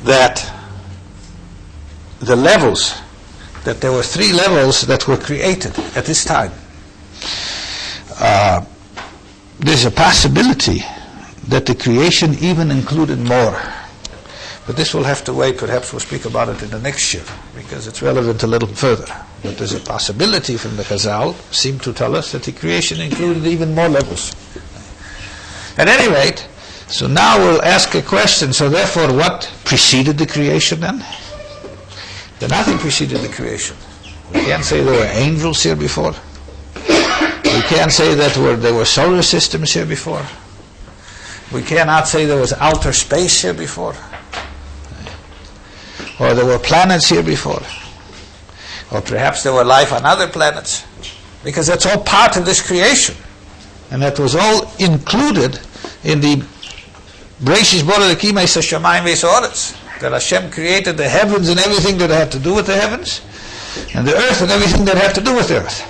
that the levels, that there were three levels that were created at this time. There's a possibility that the creation even included more. But this will have to wait. Perhaps we'll speak about it in the next year, because it's relevant a little further. But there's a possibility from the Chazal, seem to tell us, that the creation included even more levels. At any rate, so now we'll ask a question. So therefore, what preceded the creation then? Then nothing preceded the creation. We can't say there were angels here before. We can't say that there were solar systems here before. We cannot say there was outer space here before. Or there were planets here before. Or perhaps there were life on other planets. Because that's all part of this creation. And that was all included in the bereishis bara Elokim es hashamayim ve'es haaretz. That Hashem created the heavens and everything that had to do with the heavens, and the earth and everything that had to do with the earth.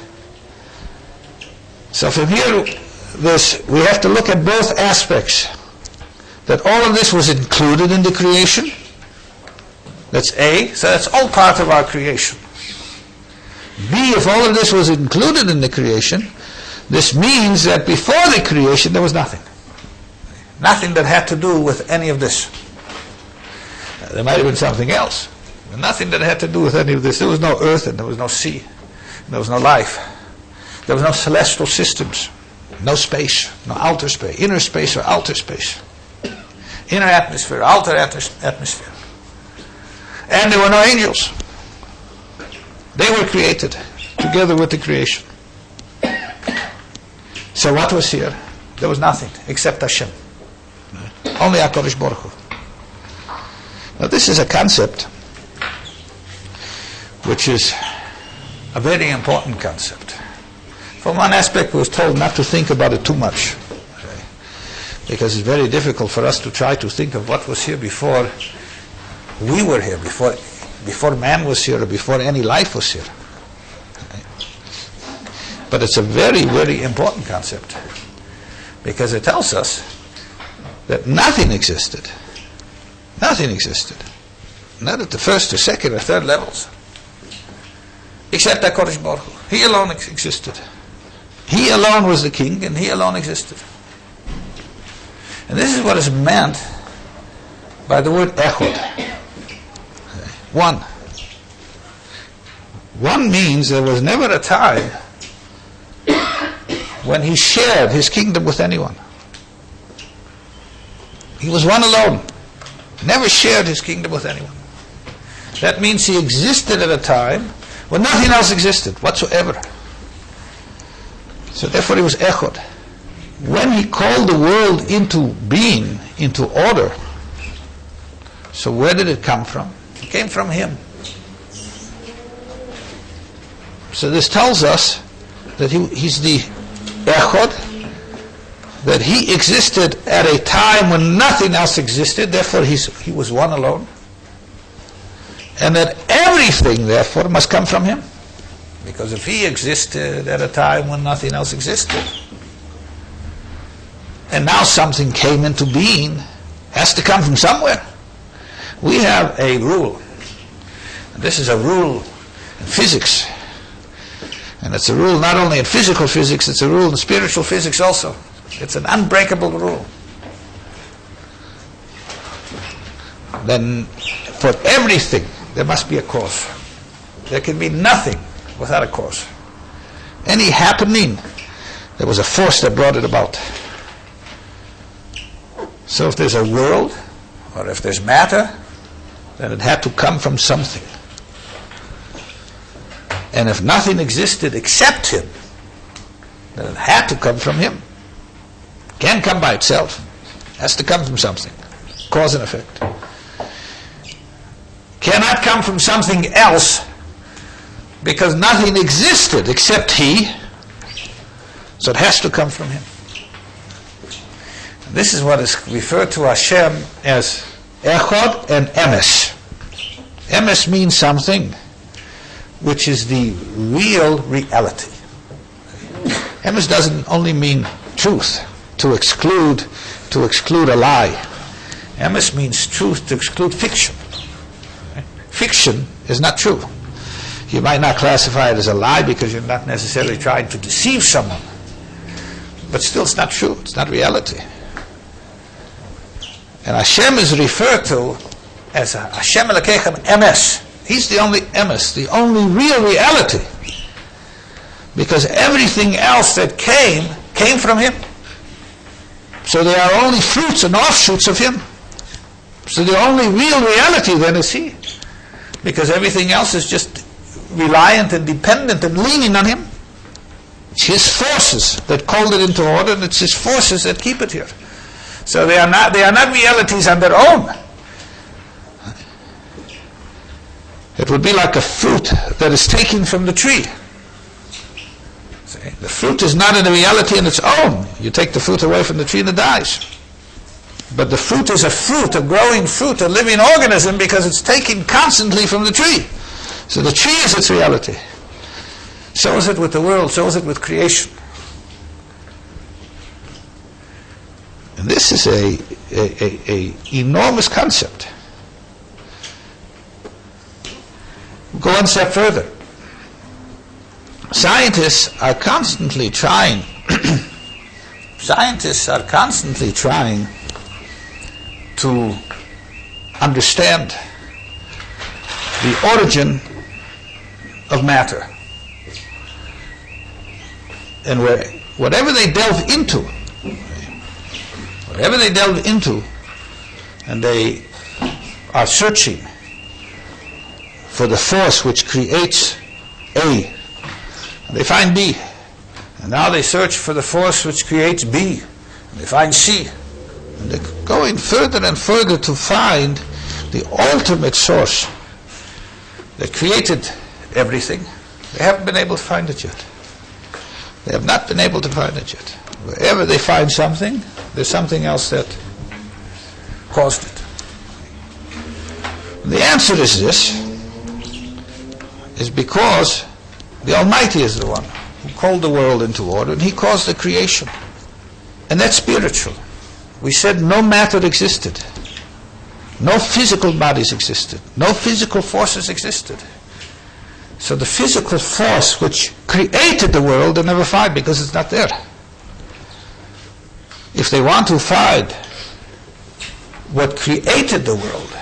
So from here, we have to look at both aspects. That all of this was included in the creation. That's A, so that's all part of our creation. B, if all of this was included in the creation, this means that before the creation there was nothing. Nothing that had to do with any of this. There might have been something else, but nothing that had to do with any of this. There was no earth and there was no sea. There was no life. There was no celestial systems. No space, no outer space, inner space or outer space. Inner atmosphere, outer atmosphere. And there were no angels. They were created together with the creation. So what was here? There was nothing except Hashem. Only HaKadosh Baruch Hu. Now this is a concept which is a very important concept. From one aspect, we was told not to think about it too much, okay? Because it's very difficult for us to try to think of what was here before we were here, before man was here, or before any life was here. Okay? But it's a very, very important concept, because it tells us that nothing existed. Nothing existed. Not at the first or second or third levels. Except HaKadosh Baruch Hu. He alone existed. He alone was the king, and he alone existed. And this is what is meant by the word echod. One. One means there was never a time when he shared his kingdom with anyone. He was one alone. Never shared his kingdom with anyone. That means he existed at a time when nothing else existed whatsoever. So therefore he was echod. When he called the world into being, into order, so where did it come from? It came from him. So this tells us that he's the echod, that he existed at a time when nothing else existed, therefore he was one alone, and that everything therefore must come from him, because if he existed at a time when nothing else existed, and now something came into being, has to come from somewhere. We have a rule, and this is a rule in physics, and it's a rule not only in physical physics, it's a rule in spiritual physics also. It's an unbreakable rule. Then for everything there must be a cause. There can be nothing without a cause. Any happening, there was a force that brought it about. So if there's a world, or if there's matter, then it had to come from something. And if nothing existed except him, then it had to come from him. Can't come by itself. Has to come from something. Cause and effect. Cannot come from something else, because nothing existed except he, so it has to come from him. This is what is referred to Hashem as echod and emes. Emes means something which is the real reality. Emes doesn't only mean truth, to exclude a lie. Emes means truth to exclude fiction. Fiction is not true. You might not classify it as a lie because you're not necessarily trying to deceive someone, but still it's not true, it's not reality. And Hashem is referred to as Hashem Elokechem Emes. He's the only emes, the only real reality, because everything else that came from him. So they are only fruits and offshoots of him. So the only real reality then is he, because everything else is just reliant and dependent and leaning on him. It's his forces that called it into order, and it's his forces that keep it here. So they are not realities on their own. It would be like a fruit that is taken from the tree. See? The fruit is not a reality in its own. You take the fruit away from the tree and it dies. But the fruit is a fruit, a growing fruit, a living organism, because it's taken constantly from the tree. So the tree is its reality. So is it with the world, so is it with creation. And this is a enormous concept. Go one step further. Scientists are constantly trying to understand the origin of matter. And whatever they delve into, and they are searching for the force which creates A, and they find B. And now they search for the force which creates B, and they find C. And they're going further and further to find the ultimate source that created everything. They haven't been able to find it yet. They have not been able to find it yet. Wherever they find something, there's something else that caused it. And the answer is this, is because the Almighty is the one who called the world into order, and He caused the creation. And that's spiritual. We said no matter existed. No physical bodies existed. No physical forces existed. So the physical force which created the world, they never find because it's not there. If they want to find what created the world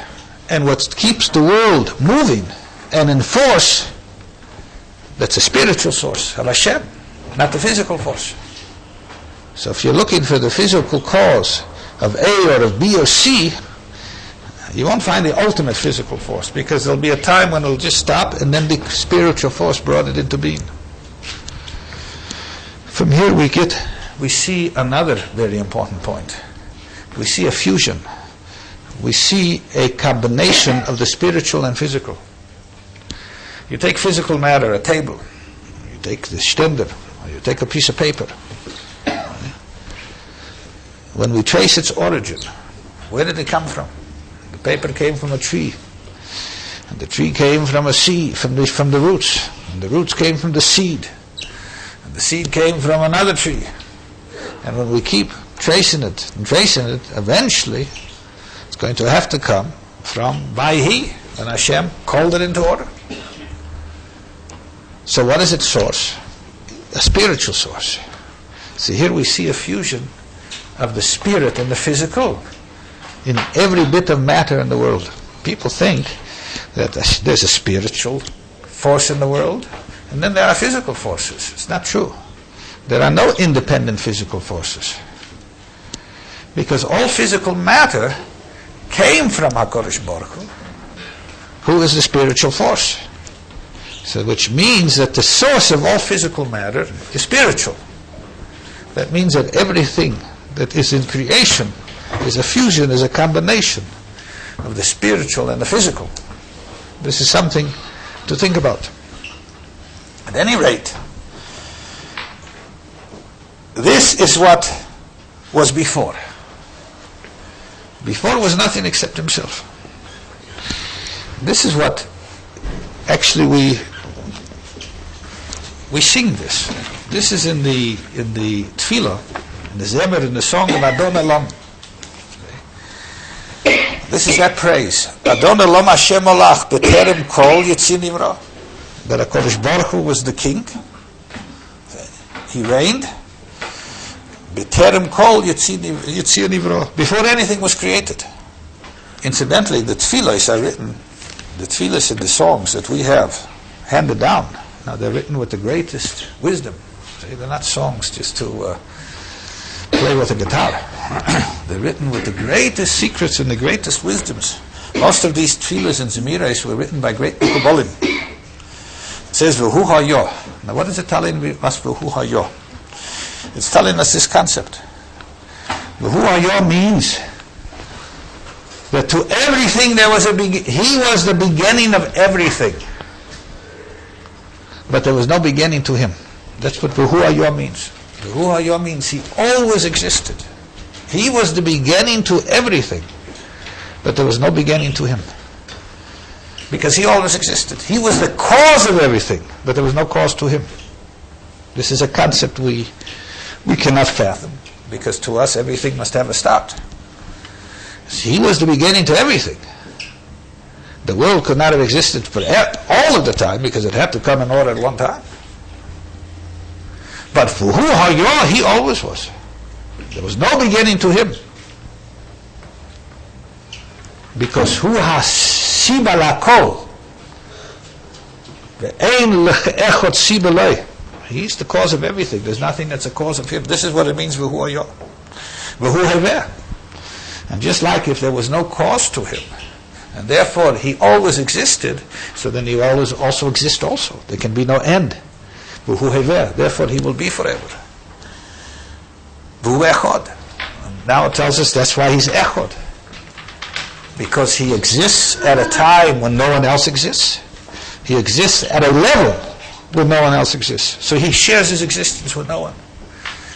and what keeps the world moving and in force, that's a spiritual source of Hashem, not the physical force. So if you're looking for the physical cause of A or of B or C, you won't find the ultimate physical force, because there'll be a time when it'll just stop, and then the spiritual force brought it into being. From here we see another very important point. We see a fusion. We see a combination of the spiritual and physical. You take physical matter, a table, you take the stender, or you take a piece of paper. When we trace its origin, where did it come from? The paper came from a tree, and the tree came from a seed, from the roots, and the roots came from the seed, and the seed came from another tree. And when we keep tracing it, eventually it's going to have to come from Vayhi, when Hashem called it into order. So what is its source? A spiritual source. So here we see a fusion of the spirit and the physical in every bit of matter in the world. People think that there's a spiritual force in the world, and then there are physical forces. It's not true. There are no independent physical forces, because all physical matter came from HaKadosh Baruch Hu, who is the spiritual force. So which means that the source of all physical matter is spiritual. That means that everything that is in creation is a fusion, is a combination of the spiritual and the physical. This is something to think about. At any rate, this is what was before. Before was nothing except Himself. This is what actually we sing this. This is in the tefillah, in the zemer, in the song of Adon Elam. This is that praise. Adon Elam Hashem Olach B'terem Kol Yitzin Nivra. That HaKadosh Baruch Hu was the king. He reigned. B'terem Kol Yitzin Nivra. Before anything was created. Incidentally, the tefillahs are written, the tefillahs and the songs that we have handed down, now they're written with the greatest wisdom. See, they're not songs just to play with a guitar. They're written with the greatest secrets and the greatest wisdoms. Most of these tefillahs and zemiras were written by great Mekubalim. It says, V'hu ha'yo, Now what is it telling us? V'hu hayo. It's telling us this concept. V'hu hayo means that to everything there was he was the beginning of everything. But there was no beginning to him. That's what v'hu hayo means. V'hu hayo means he always existed. He was the beginning to everything. But there was no beginning to him. Because he always existed. He was the cause of everything, but there was no cause to him. This is a concept we cannot fathom, because to us everything must have a start. He was the beginning to everything. The world could not have existed for all of the time, because it had to come in order at one time. But for who hayo, he always was. There was no beginning to him. Because who has siba lakol, ve'ein echot siba loi. He's the cause of everything. There's nothing that's a cause of him. This is what it means, v'hu hayo. V'hu heveh. And just like if there was no cause to him, and therefore he always existed, so then he always also exists also. There can be no end. V'hu heveh. Therefore he will be forever. V'hu echod. And now it tells us that's why he's echod. Because he exists at a time when no one else exists. He exists at a level when no one else exists. So he shares his existence with no one.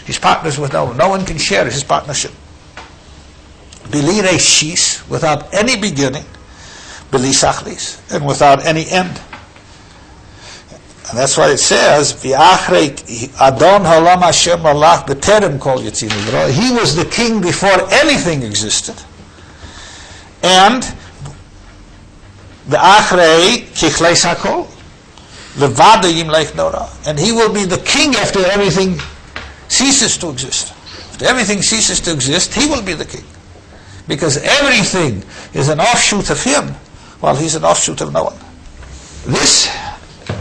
He's partners with no one. No one can share his partnership. Bereishis, without any beginning. Bereishis, and without any end. And that's why it says, Adon halam Hashem malach b'terem kol yitzin nivra. He was the king before anything existed. And the achrei kichleis hakol, levada yimleich nora, and he will be the king after everything ceases to exist. After everything ceases to exist, he will be the king, because everything is an offshoot of him, while he's an offshoot of no one. This,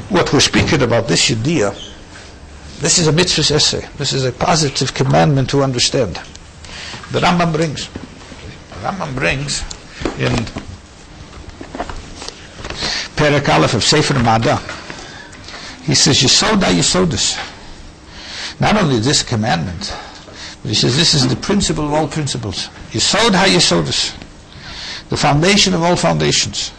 what we're speaking about, this idea, this is a mitzvah essay. This is a positive commandment to understand. The Rambam brings in Perek Aleph of Sefer Mada, he says, Yesod ha-Yesodus. Not only this commandment, but he says this is the principle of all principles. Yesod ha-Yesodus, the foundation of all foundations.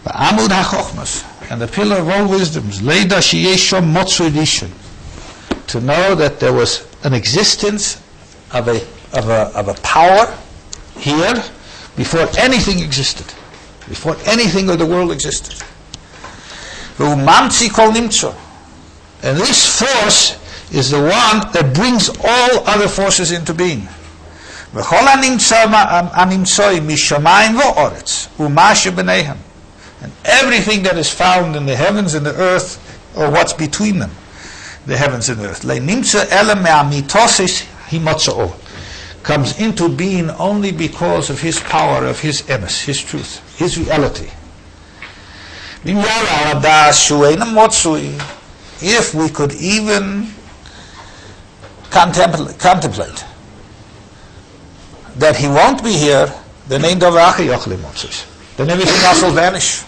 The Amud ha-Chochmas, and the pillar of all wisdoms. Leida sheyesh shom motzui rishon, to know that there was an existence of a power here before anything existed, before anything of the world existed. And this force is the one that brings all other forces into being. And everything that is found in the heavens and the earth, or what's between them, the heavens and the earth, comes into being only because of his power, of his emes, his truth, his reality. If we could even contemplate that he won't be here, then everything else will vanish.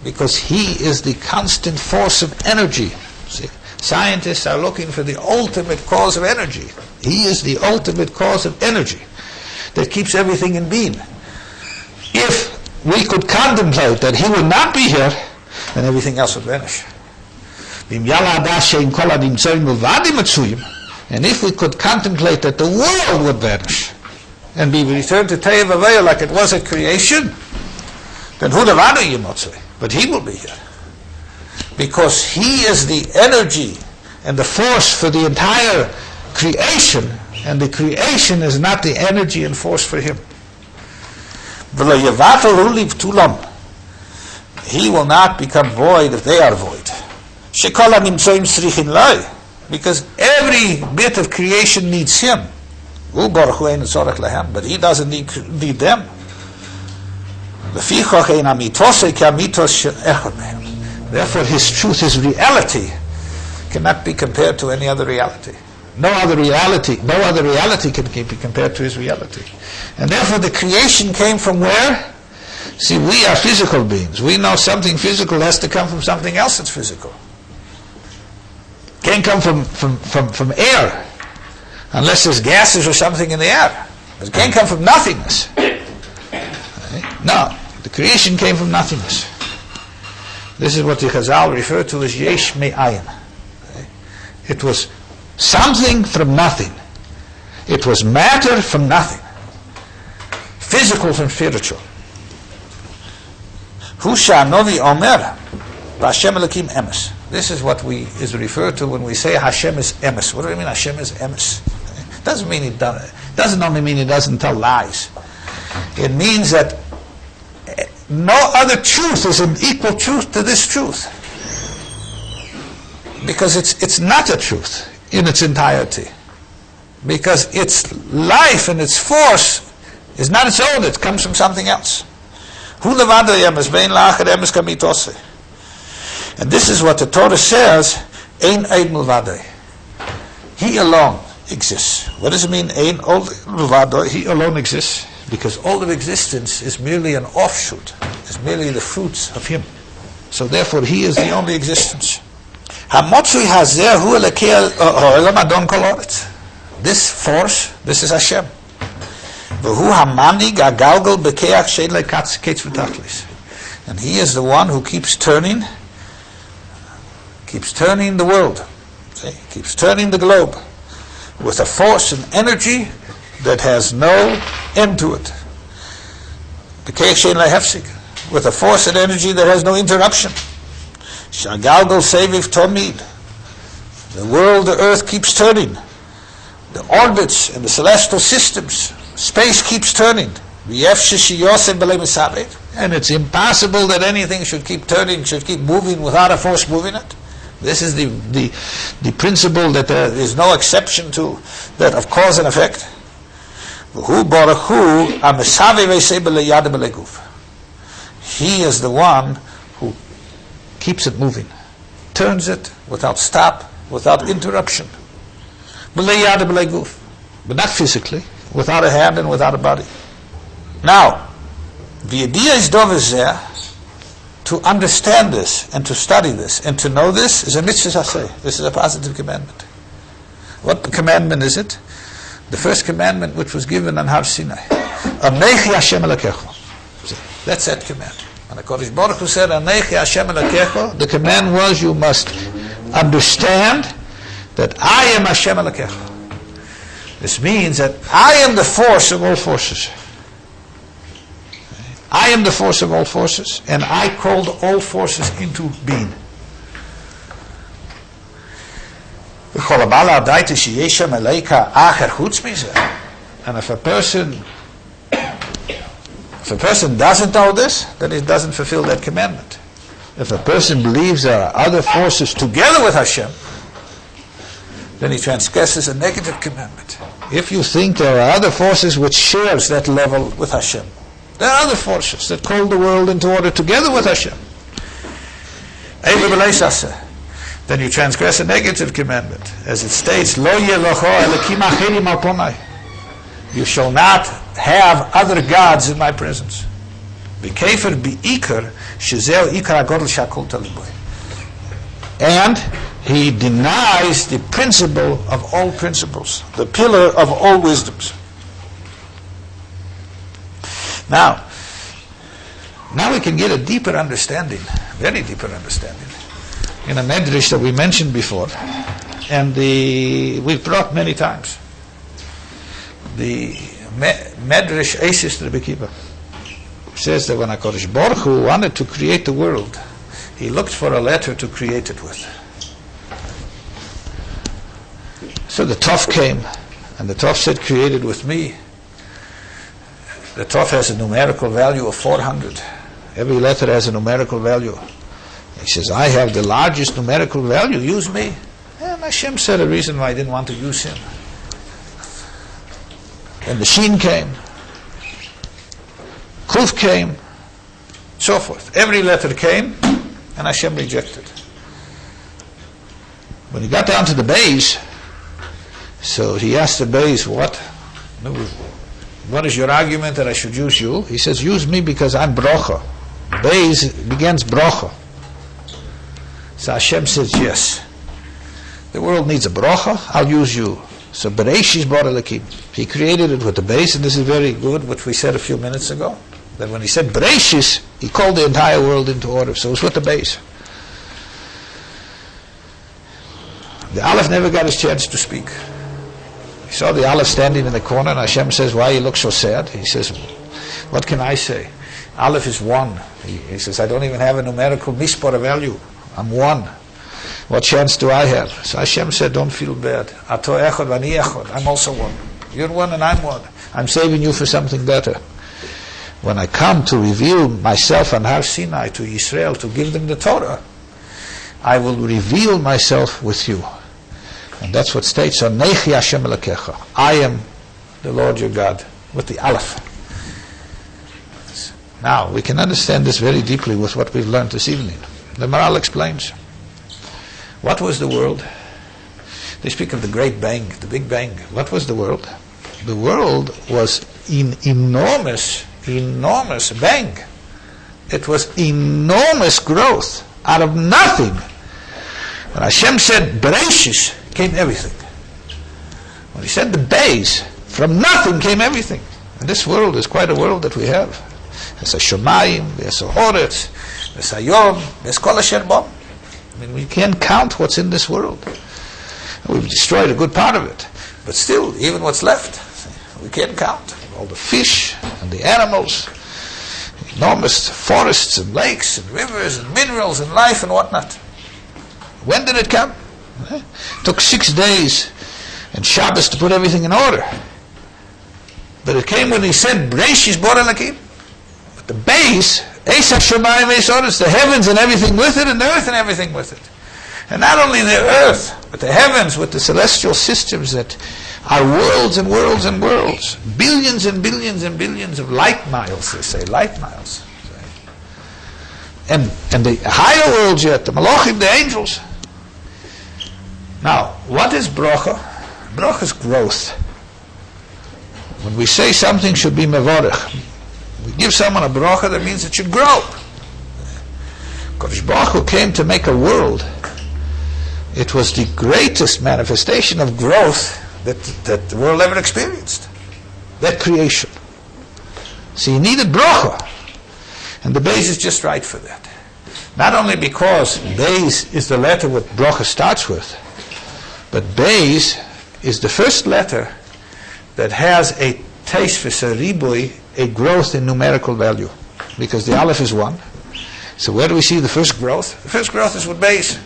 Because he is the constant force of energy. See? Scientists are looking for the ultimate cause of energy. He is the ultimate cause of energy that keeps everything in being. If we could contemplate that he will not be here, then everything else would vanish. And if we could contemplate that the world would vanish and be returned to Te'ev Avaya like it was at creation, then but he will be here. Because he is the energy and the force for the entire creation, and the creation is not the energy and force for him. He will not become void if they are void. Because every bit of creation needs him. But he doesn't need them. Therefore his truth, his reality, cannot be compared to any other reality. No other reality can be compared to his reality. And therefore the creation came from where? See, we are physical beings. We know something physical has to come from something else that's physical. can't come from air unless there's gases or something in the air. It can't come from nothingness. No, the creation came from nothingness. This is what the Chazal refer to as yesh me'ayin. It was something from nothing. It was matter from nothing. Physical from spiritual. Hu sha'anovi omer v'Hashem Elokim emes. This is what is referred to when we say Hashem is emes. What do we mean Hashem is emes? It doesn't only mean he doesn't tell lies. It means that no other truth is an equal truth to this truth. Because it's not a truth in its entirety. Because its life and its force is not its own, it comes from something else. And this is what the Torah says, Ein Eid Mulvadei. He alone exists. What does it mean, Ein Eid Mulvadei? He alone exists. Because all of existence is merely an offshoot, is merely the fruits of him. So therefore he is the only existence. This force, this is Hashem. And he is the one who keeps turning the world, keeps turning the globe with a force and energy that has no end to it. With a force and energy that has no interruption. The world, the earth keeps turning. The orbits and the celestial systems, space keeps turning. And it's impossible that anything should keep turning, should keep moving without a force moving it. This is the principle that there is no exception to, that of cause and effect. He is the one who keeps it moving, turns it without stop, without interruption. But not physically, without a hand and without a body. Now, the idea is to understand this and to study this and to know this is a mitzvah aseh. This is a positive commandment. What commandment is it? The first commandment which was given on Har Sinai. Anechi Hashem Elokecho. That's that command. And the Kodesh Baruch Hu said, Anechi Hashem Elokecho. The command was, you must understand that I am Hashem Elokecho. This means that I am the force of all forces. I am the force of all forces, and I called all forces into being. And if a person doesn't know this, then he doesn't fulfill that commandment. If a person believes there are other forces together with Hashem, then he transgresses a negative commandment. If you think there are other forces which shares that level with Hashem, there are other forces that call the world into order together with Hashem, then you transgress a negative commandment. As it states, you shall not have other gods in my presence. And he denies the principle of all principles, the pillar of all wisdoms. Now we can get a deeper understanding, very deeper understanding, in a medrash that we mentioned before, and we've brought many times. The medrash Eisis Rabbi Kiva says that when HaKadosh Baruch Hu wanted to create the world, he looked for a letter to create it with. So the Tov came, and the Tov said, created with me. The Tov has a numerical value of 400. Every letter has a numerical value. He says, I have the largest numerical value, use me. And Hashem said a reason why I didn't want to use him. And the Shin came, Kuf came, so forth. Every letter came, and Hashem rejected. When he got down to the Beis, so he asked the Beis, what is your argument that I should use you? He says, use me because I'm brocha. Beis begins brocha. So Hashem says, yes. The world needs a bracha, I'll use you. So bereishis bara Elokim. He created it with the base, and this is very good, what we said a few minutes ago. That when he said bereishis, he called the entire world into order. So it's with the base. The Aleph never got his chance to speak. He saw the Aleph standing in the corner, and Hashem says, why you look so sad? He says, what can I say? Aleph is one. He says, I don't even have a numerical mispar value. I'm one. What chance do I have? So Hashem said, don't feel bad. Ato echad v'ani echad. I'm also one. You're one and I'm one. I'm saving you for something better. When I come to reveal myself on Har Sinai to Israel, to give them the Torah, I will reveal myself with you. And that's what states on Nechi Hashem Elokecha. I am the Lord your God, with the Aleph. Now, we can understand this very deeply with what we've learned this evening. The Maral explains. What was the world? They speak of the Great Bang, the Big Bang. What was the world? The world was in enormous bang. It was enormous growth out of nothing. When Hashem said bereishis, came everything. When he said the base, from nothing came everything. And this world is quite a world that we have. There's a Shemayim, there's a Horetz, there's a Yom, there's Kol Asher Bom. I mean, we can't count what's in this world. We've destroyed a good part of it. But still, even what's left, we can't count. All the fish and the animals, enormous forests and lakes and rivers and minerals and life and whatnot. When did it come? It took 6 days and Shabbos to put everything in order. But it came when he said, bereishis bara Elokim. But the base, Eis HaShamayim Eis Haaretz, the heavens and everything with it, and the earth and everything with it. And not only the earth, but the heavens with the celestial systems that are worlds and worlds and worlds. Billions and billions and billions of light miles, they say, light miles. And the higher worlds yet, the Malachim, the angels. Now, what is bracha? Bracha is growth. When we say something should be mevorech, we give someone a bracha, that means it should grow. Kodesh Baruch Hu came to make a world. It was the greatest manifestation of growth that the world ever experienced. That creation. So you needed bracha. And the base is just right for that. Not only because base is the letter what bracha starts with, but base is the first letter that has a teisvis, a ribui, a growth in numerical value. Because the Aleph is 1. So where do we see the first growth? The first growth is with base.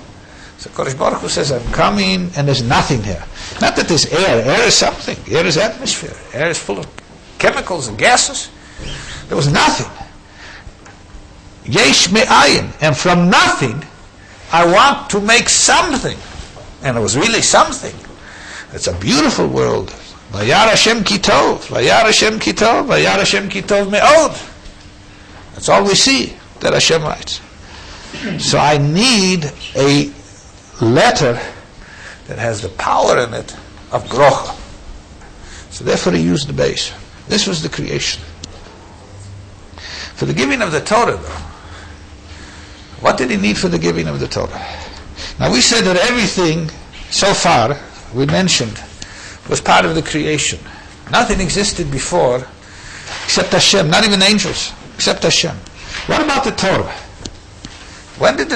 So Kodesh Baruch Hu says, I'm coming and there's nothing here. Not that there's air. Air is something. Air is atmosphere. Air is full of chemicals and gases. There was nothing. Yesh me'ayin. And from nothing, I want to make something. And it was really something. It's a beautiful world. Vayar Hashem ki tov. Vayar Hashem ki tov. Vayar Hashem ki tov me'od. That's all we see that Hashem writes. So I need a letter that has the power in it of brocha. So therefore he used the base. This was the creation. For the giving of the Torah, though, what did he need for the giving of the Torah? Now we said that everything so far we mentioned was part of the creation. Nothing existed before except Hashem, not even angels, except Hashem. What about the Torah? When did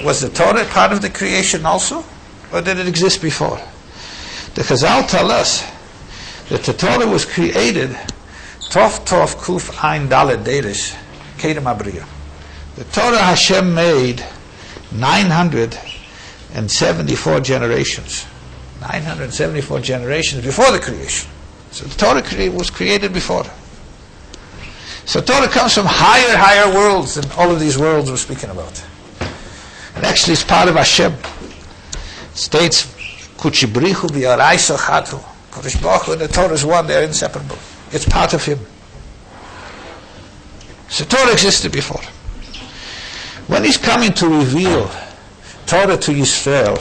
was the Torah part of the creation also? Or did it exist before? The Chazal tell us that the Torah was created Tov Kuf Ein Dalet Deirish Kedem Abriya. The Torah Hashem made 974 generations. 974 generations before the creation. So the Torah was created before. So Torah comes from higher worlds than all of these worlds we're speaking about. And actually it's part of Hashem. It states, Kuchibrichu v'yaraisa chatu. Kodesh Baruch Hu and the Torah is one, they're inseparable. It's part of Him. So Torah existed before. When He's coming to reveal Torah to Yisrael,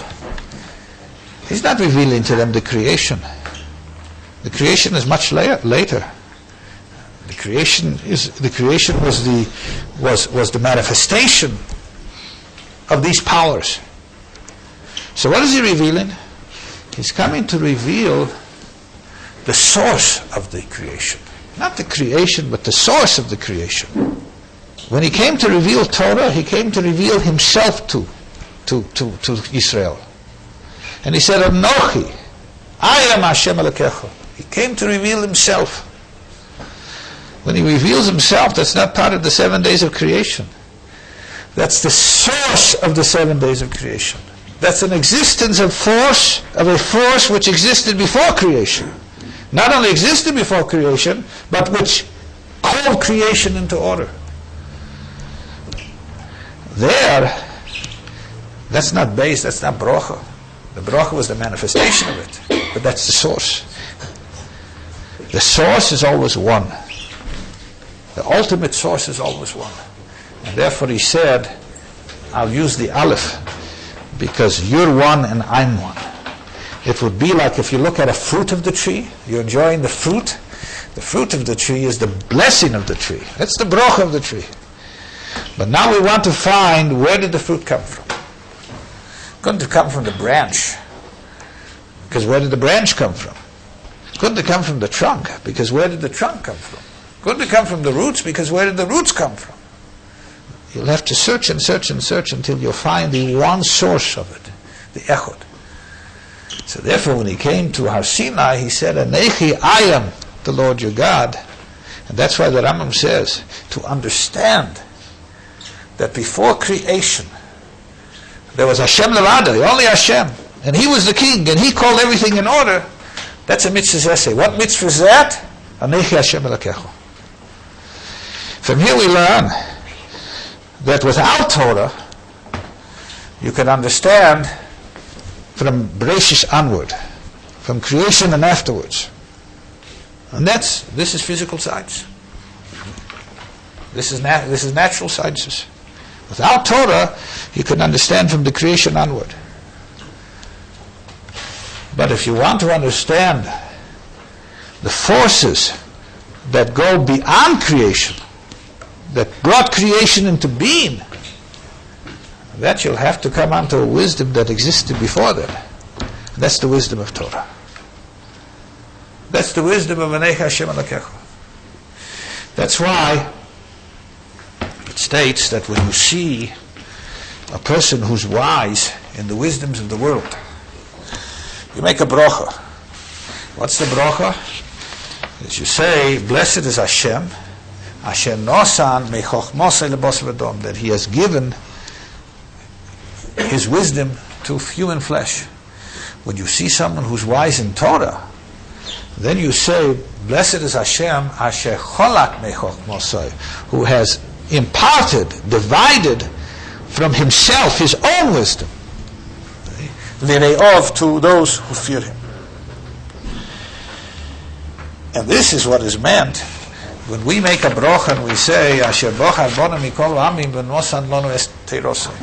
He's not revealing to them the creation. The creation is much later. The creation was the manifestation of these powers. So what is He revealing? He's coming to reveal the source of the creation. Not the creation, but the source of the creation. When he came to reveal Torah, he came to reveal himself to Israel. And he said, Anochi, I am Hashem Elokecha. He came to reveal himself. When he reveals himself, that's not part of the 7 days of creation. That's the source of the 7 days of creation. That's an existence of a force which existed before creation. Not only existed before creation, but which called creation into order. There, that's not base, that's not bracha. The bracha was the manifestation of it, but that's the source. The source is always one. The ultimate source is always one. And therefore he said, I'll use the aleph, because you're one and I'm one. It would be like if you look at a fruit of the tree, you're enjoying the fruit. The fruit of the tree is the blessing of the tree. That's the bracha of the tree. But now we want to find, where did the fruit come from? It couldn't have come from the branch, because where did the branch come from? It couldn't have come from the trunk, because where did the trunk come from? It couldn't have come from the roots, because where did the roots come from? You'll have to search and search and search until you'll find the one source of it, the echod. So therefore when he came to Har Sinai, he said, Anechi, I am the Lord your God. And that's why the Rambam says, to understand that before creation, there was Hashem Levada, only Hashem. And he was the king, and he called everything in order. That's a mitzvah's essay. What mitzvah is that? Anechi Hashem Elokecha. From here we learn that without Torah, you can understand from bereishis onward, from creation and afterwards. And this is physical science. This is natural sciences. Without Torah, you can understand from the creation onward. But if you want to understand the forces that go beyond creation, that brought creation into being, that you'll have to come onto a wisdom that existed before that. And that's the wisdom of Torah. That's the wisdom of Anechi Hashem Elokecha. That's why it states that when you see a person who's wise in the wisdoms of the world, you make a bracha. What's the bracha? As you say, blessed is Hashem, Asher nosan mechochmosei lebos v'dom, that he has given his wisdom to human flesh. When you see someone who's wise in Torah, then you say, blessed is Hashem, Asher cholak mechochmosei, who has imparted, divided from himself his own wisdom, v're'ov, to those who fear him. And this is what is meant when we make a bracha and we say, Asher bochar bona mikol amim v'nosan lonu es teirosei,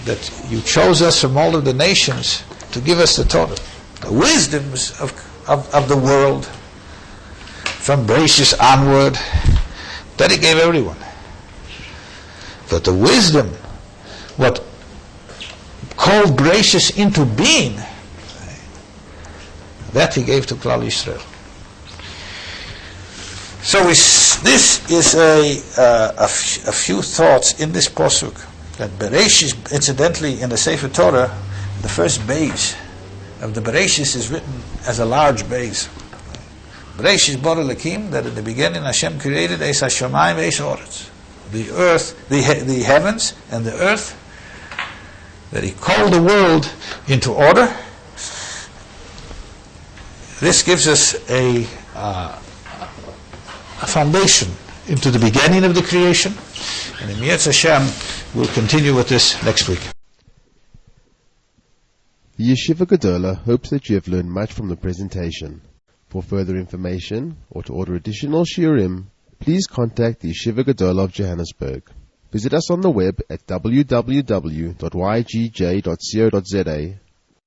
that you chose us from all of the nations to give us the Torah, the wisdoms of the world, from bereishis onward, that he gave everyone. But the wisdom, what called bereishis into being, that he gave to Klal Yisrael. So this is a few thoughts in this posuk, that bereishis, incidentally, in the Sefer Torah, the first beis of the bereishis is written as a large beis. Bereishis bara Elokim, that in the beginning Hashem created eis hashamayim ve'eis haaretz, the earth, the heavens and the earth, that he called the world into order. This gives us a foundation into the beginning of the creation, and in Yetz Hashem we'll continue with this next week. The Yeshiva Gedola hopes that you have learned much from the presentation. For further information or to order additional shiurim, please contact the Yeshiva Gedola of Johannesburg. Visit us on the web at www.ygj.co.za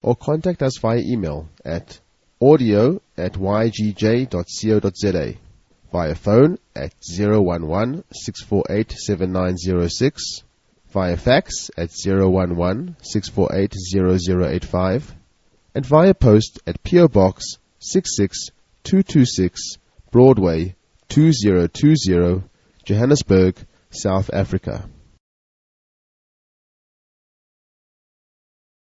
or contact us via email at audio@ygj.co.za, via phone at 011-648-7906, via fax at 011-648-0085, and via post at P.O. Box 66226 Broadway 2020, Johannesburg, South Africa.